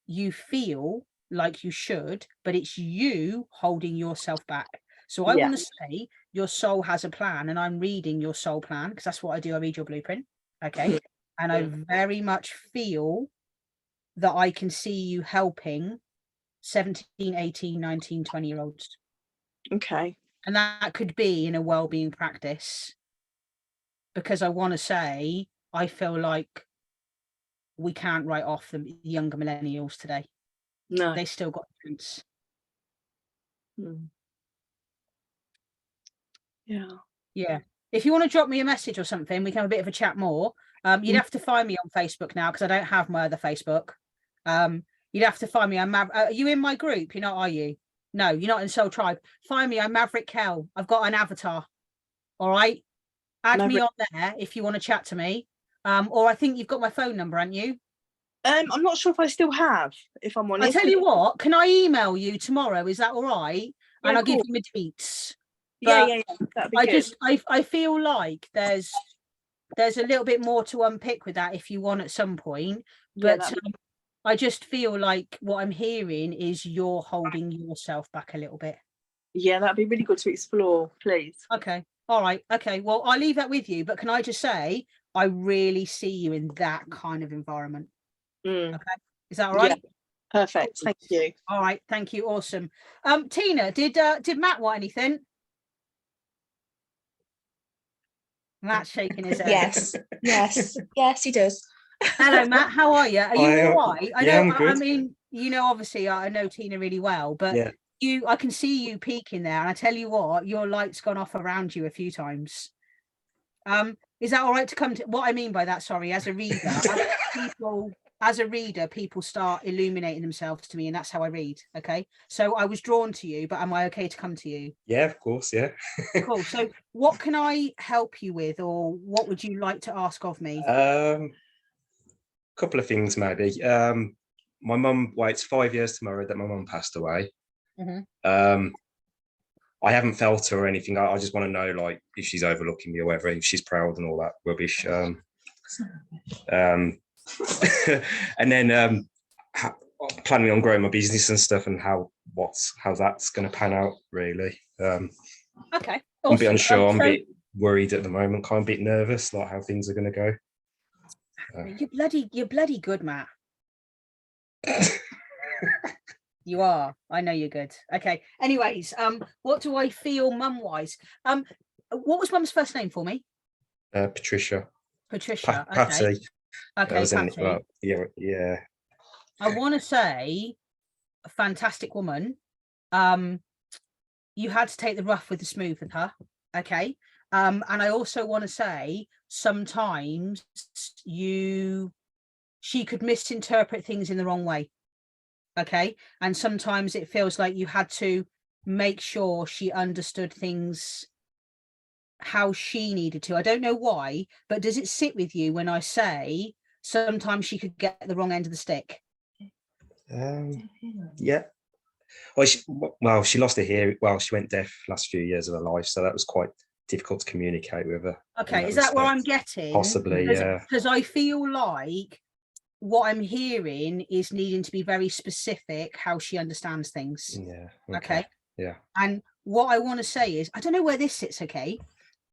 you feel like you should, but it's you holding yourself back. So I Yeah. want to say your soul has a plan, and I'm reading your soul plan because that's what I do. I read your blueprint. Okay. And I very much feel that I can see you helping 17, 18, 19, 20-year-olds. Okay. And that could be in a well-being practice, because I want to say, I feel like we can't write off the younger millennials today. No. They still got a chance. Yeah. Yeah. If you want to drop me a message or something, we can have a bit of a chat more. You'd have to find me on Facebook now because I don't have my other Facebook. You'd have to find me. Are you in my group? You're not, are you? No, you're not in Soul Tribe. Find me. I'm Maverick Kell. I've got an avatar. All right. Add me on there if you want to chat to me. Or I think you've got my phone number, haven't you? I'm not sure if I still have, if I'm honest. I'll tell you what, can I email you tomorrow? Is that all right? Yeah, and I'll give cool. you my tweets. Yeah, But yeah, yeah. That'd be good. I feel like there's a little bit more to unpick with that if you want at some point. Yeah, But I just feel like what I'm hearing is you're holding yourself back a little bit. Yeah, that'd be really good to explore, please. Okay. All right. Okay. Well, I'll leave that with you. But can I just say, I really see you in that kind of environment. Okay. Is that all right? Yeah. Perfect. Thank you. All right. Thank you. Awesome. Tina, did Matt want anything? Matt's shaking his head. Yes, he does. Hello, Matt. How are you? Are you all right? I'm good. I mean, obviously, I know Tina really well, but I can see you peeking there, and I tell you what, your light's gone off around you a few times. Is that all right to come to? What I mean by that, sorry, as a reader, people start illuminating themselves to me, and that's how I read. Okay, so I was drawn to you, but am I okay to come to you? Yeah, of course, yeah. Cool. So what can I help you with, or what would you like to ask of me? Couple of things maybe. My mum, it's 5 years tomorrow that my mum passed away. I haven't felt her or anything. I just want to know, like, if she's overlooking me or whatever, if she's proud and all that rubbish. And then planning on growing my business and stuff, and how that's going to pan out, really. Okay. I'm a bit unsure. I'm a bit worried at the moment, kind of a bit nervous, like how things are going to go. You're bloody good, Matt. You are. I know you're good. Okay. Anyways, what do I feel mum-wise? What was mum's first name for me? Patricia. Patricia. Patty. Okay, Patty. Yeah. I want to say, a fantastic woman. You had to take the rough with the smooth with her. Okay. And I also want to say, sometimes she could misinterpret things in the wrong way. Okay. And sometimes it feels like you had to make sure she understood things how she needed to. I don't know why, but does it sit with you when I say sometimes she could get the wrong end of the stick? Yeah. Well, she lost her hearing. Well, she went deaf last few years of her life, so that was quite difficult to communicate with her. Okay, is that where I'm getting? Possibly, yeah. Because I feel like what I'm hearing is needing to be very specific how she understands things. Yeah. Okay. Yeah. And what I want to say is, I don't know where this sits. Okay.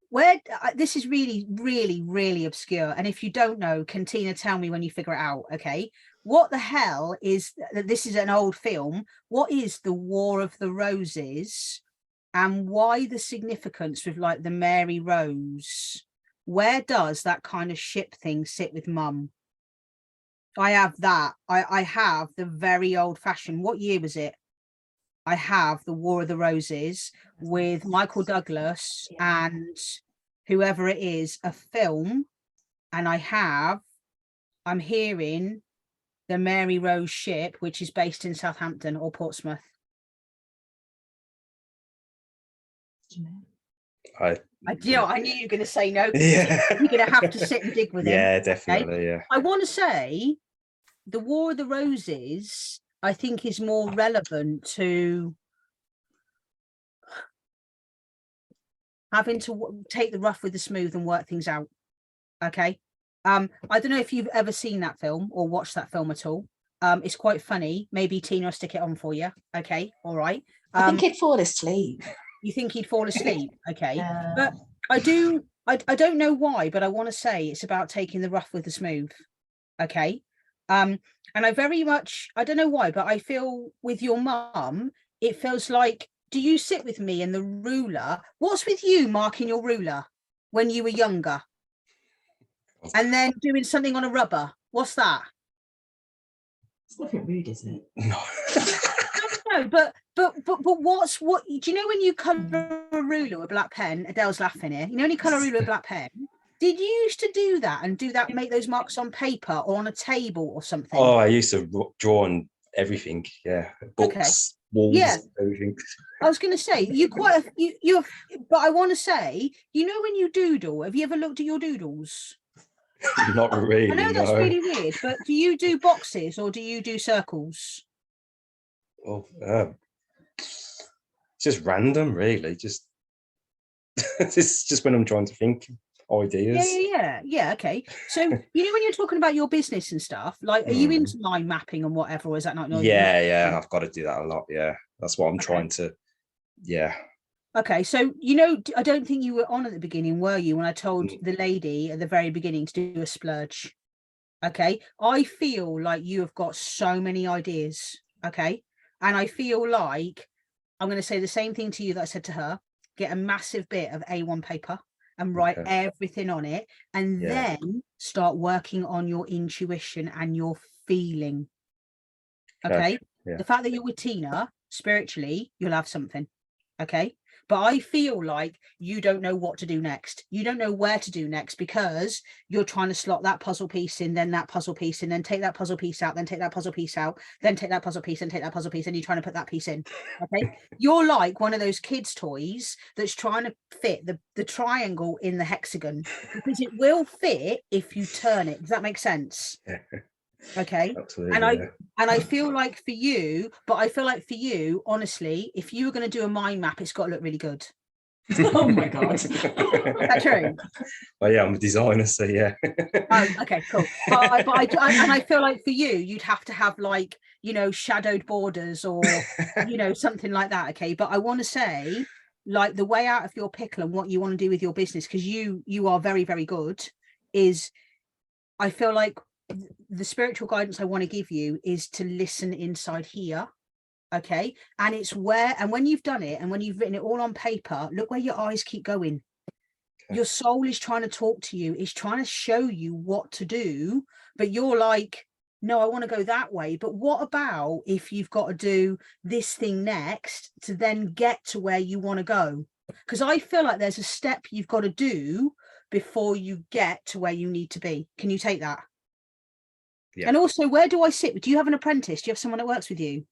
Where this is really, really, really obscure. And if you don't know, can Tina tell me when you figure it out? Okay. What the hell is this? Is an old film. What is the War of the Roses, and why the significance with like the Mary Rose? Where does that kind of ship thing sit with mum? I have that. I have the very old fashioned. What year was it? I have the War of the Roses with Michael Douglas and whoever it is, a film. And I'm hearing the Mary Rose ship, which is based in Southampton or Portsmouth. I knew you were going to say no. Yeah. You're going to have to sit and dig with him. Yeah, definitely. Okay? Yeah. I want to say the War of the Roses I think is more relevant to having to take the rough with the smooth and work things out. Okay. I don't know if you've ever seen that film or watched that film at all. It's quite funny. Maybe Tina will stick it on for you. Okay. All right. I think he'd fall asleep. You think he'd fall asleep? Okay. Yeah. But I don't know why, but I want to say it's about taking the rough with the smooth. Okay. And I very much, I don't know why, but I feel with your mum, it feels like, do you sit with me and the ruler? What's with you marking your ruler when you were younger? And then doing something on a rubber. What's that? It's nothing rude, is it? No. No, but what do you know when you colour a ruler with a black pen? Adele's laughing here. You know when you colour a ruler with a black pen? Did you used to do that and make those marks on paper or on a table or something? Oh, I used to draw on everything. Yeah, books, walls, Yeah. everything. I was going to say you're, but I want to say, you know, when you doodle, have you ever looked at your doodles? Not really. I know that's no. really weird, but do you do boxes or do you do circles? Well, just random, really. Just it's just when I'm trying to think ideas. Yeah. Okay. So you know when you're talking about your business and stuff, like, are you into mind mapping and whatever, or is that not? Yeah, I've got to do that a lot. Yeah, that's what I'm trying to. Yeah. Okay, so you know, I don't think you were on at the beginning, were you? When I told the lady at the very beginning to do a splurge. Okay, I feel like you have got so many ideas. Okay, and I feel like I'm going to say the same thing to you that I said to her. Get a massive bit of A1 paper and write everything on it, and then start working on your intuition and your feeling. Okay, the fact that you're with Tina spiritually, you'll have something. Okay, but I feel like you don't know what to do next. You don't know where to do next because you're trying to slot that puzzle piece in, then that puzzle piece in, then take that puzzle piece out, then take that puzzle piece out, then take that puzzle piece and take that puzzle piece, and you're trying to put that piece in. Okay, you're like one of those kids' toys that's trying to fit the triangle in the hexagon, because it will fit if you turn it. Does that make sense? Okay. Absolutely, and I feel like for you, honestly, if you were going to do a mind map, it's got to look really good. Oh my god. Is that true? Well, yeah, I'm a designer, so yeah. Oh, okay, cool. But I feel like for you, you'd have to have, like, you know, shadowed borders or you know, something like that. Okay, but I want to say, like, the way out of your pickle and what you want to do with your business, because you are very, very good, is I feel like the spiritual guidance I want to give you is to listen inside here. Okay, and it's where, and when you've done it and when you've written it all on paper, look where your eyes keep going. Your soul is trying to talk to you, is trying to show you what to do, but you're like, no, I want to go that way. But what about if you've got to do this thing next to then get to where you want to go? Because I feel like there's a step you've got to do before you get to where you need to be. Can you take that? Yeah. And also, where do I sit? Do you have an apprentice? Do you have someone that works with you?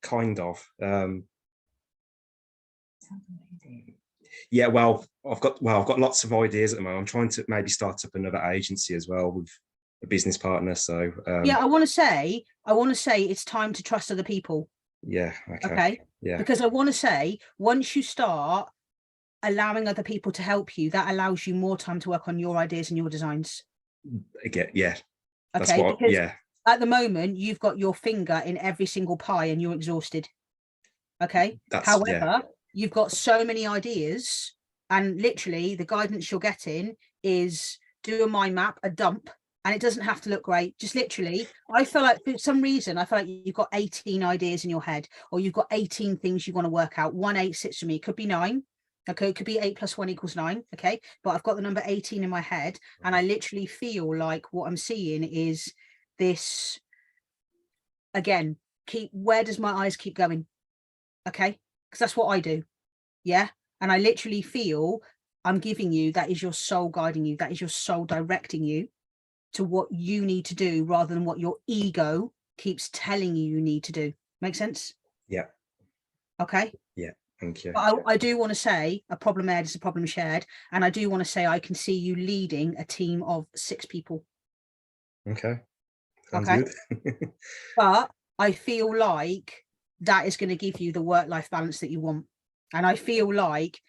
Kind of. Yeah, well, I've got lots of ideas at the moment. I'm trying to maybe start up another agency as well with a business partner. So yeah, I want to say it's time to trust other people. Yeah. Okay. Yeah. Because I want to say, once you start allowing other people to help you, that allows you more time to work on your ideas and your designs. Again, yeah. That's Okay. what. Because yeah. at the moment, you've got your finger in every single pie and you're exhausted. Okay. However, you've got so many ideas, and literally the guidance you're getting is do a mind map, a dump, and it doesn't have to look great. Just literally, I feel like for some reason, I feel like you've got 18 ideas in your head, or you've got 18 things you want to work out. 1, 8, 6 for me. It could be 9. Okay, it could be 8 + 1 = 9. Okay, but I've got the number 18 in my head, and I literally feel like what I'm seeing is this again. Where does my eyes keep going? Okay, because that's what I do. Yeah, and I literally feel I'm giving you, that is your soul guiding you, that is your soul directing you to what you need to do, rather than what your ego keeps telling you need to do. Make sense? Yeah. Okay. Yeah. Thank you. But I do want to say, a problem aired is a problem shared, and I do want to say I can see you leading a team of 6 people. Okay. Sounds Okay. good. But I feel like that is going to give you the work-life balance that you want. And I feel like,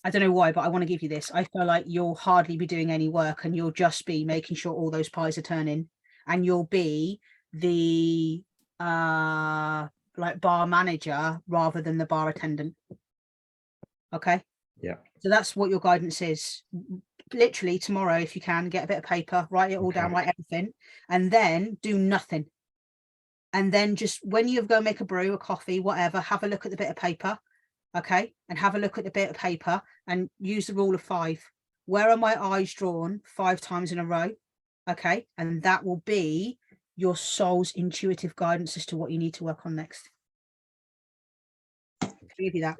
I don't know why, but I want to give you this. I feel like you'll hardly be doing any work and you'll just be making sure all those pies are turning, and you'll be the like bar manager rather than the bar attendant. Okay. Yeah. So that's what your guidance is. Literally tomorrow, if you can, get a bit of paper, write it all down, Okay. write everything, and then do nothing. And then just when you go make a brew, a coffee, whatever, have a look at the bit of paper. Okay. And have a look at the bit of paper and use the rule of 5. Where are my eyes drawn 5 times in a row? Okay. And that will be your soul's intuitive guidance as to what you need to work on next. Can I give you that?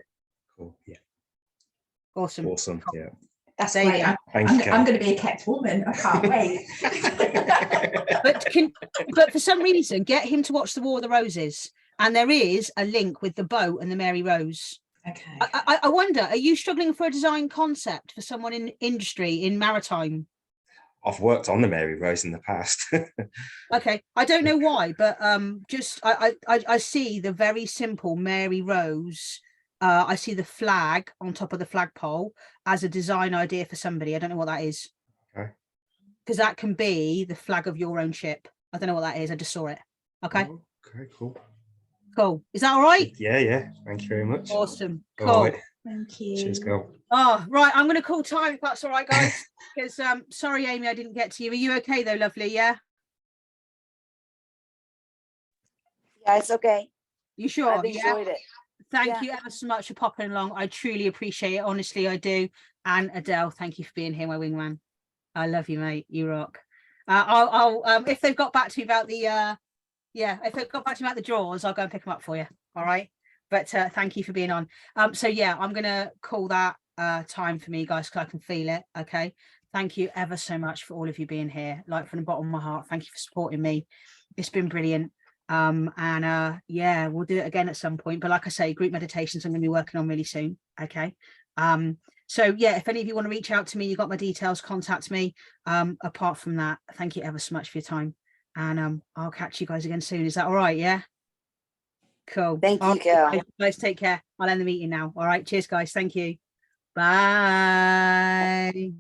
Cool. Yeah. Awesome. Awesome. Yeah. That's There you great. go. Thank you, I'm Kate. going to be a kept woman. I can't wait. But for some reason, get him to watch the War of the Roses, and there is a link with the boat and the Mary Rose. Okay. I wonder, are you struggling for a design concept for someone in industry in maritime? I've worked on the Mary Rose in the past. Okay, I don't know why, but just I see the very simple Mary Rose. I see the flag on top of the flagpole as a design idea for somebody. I don't know what that is. Okay. Because that can be the flag of your own ship. I don't know what that is. I just saw it. Okay. Oh, okay, cool. Cool. Is that all right? Yeah, yeah. Thank you very much. Awesome. All Cool. right. Thank you. Cheers, girl. Oh, right. I'm going to call time if that's all right, guys. Because sorry, Amy, I didn't get to you. Are you okay though, lovely? Yeah. Yeah, it's okay. You sure? I've Yeah. enjoyed it. Thank Yeah. you ever so much for popping along. I truly appreciate it. Honestly, I do. And Adele, thank you for being here, my wingman. I love you, mate. You rock. I'll if they've got back to me about the if they've got back to me about the drawers, I'll go and pick them up for you. All right. But thank you for being on. So yeah, I'm gonna call that time for me, guys, because I can feel it. Okay. Thank you ever so much for all of you being here. Like from the bottom of my heart, thank you for supporting me. It's been brilliant. Yeah, we'll do it again at some point. But like I say, group meditations I'm gonna be working on really soon. Okay. So yeah, if any of you want to reach out to me, you got my details, contact me. Apart from that, thank you ever so much for your time. And I'll catch you guys again soon. Is that all right? Yeah. Cool. Thank you, All right, girl. guys, take care. I'll end the meeting now. All right. Cheers, guys. Thank you. Bye.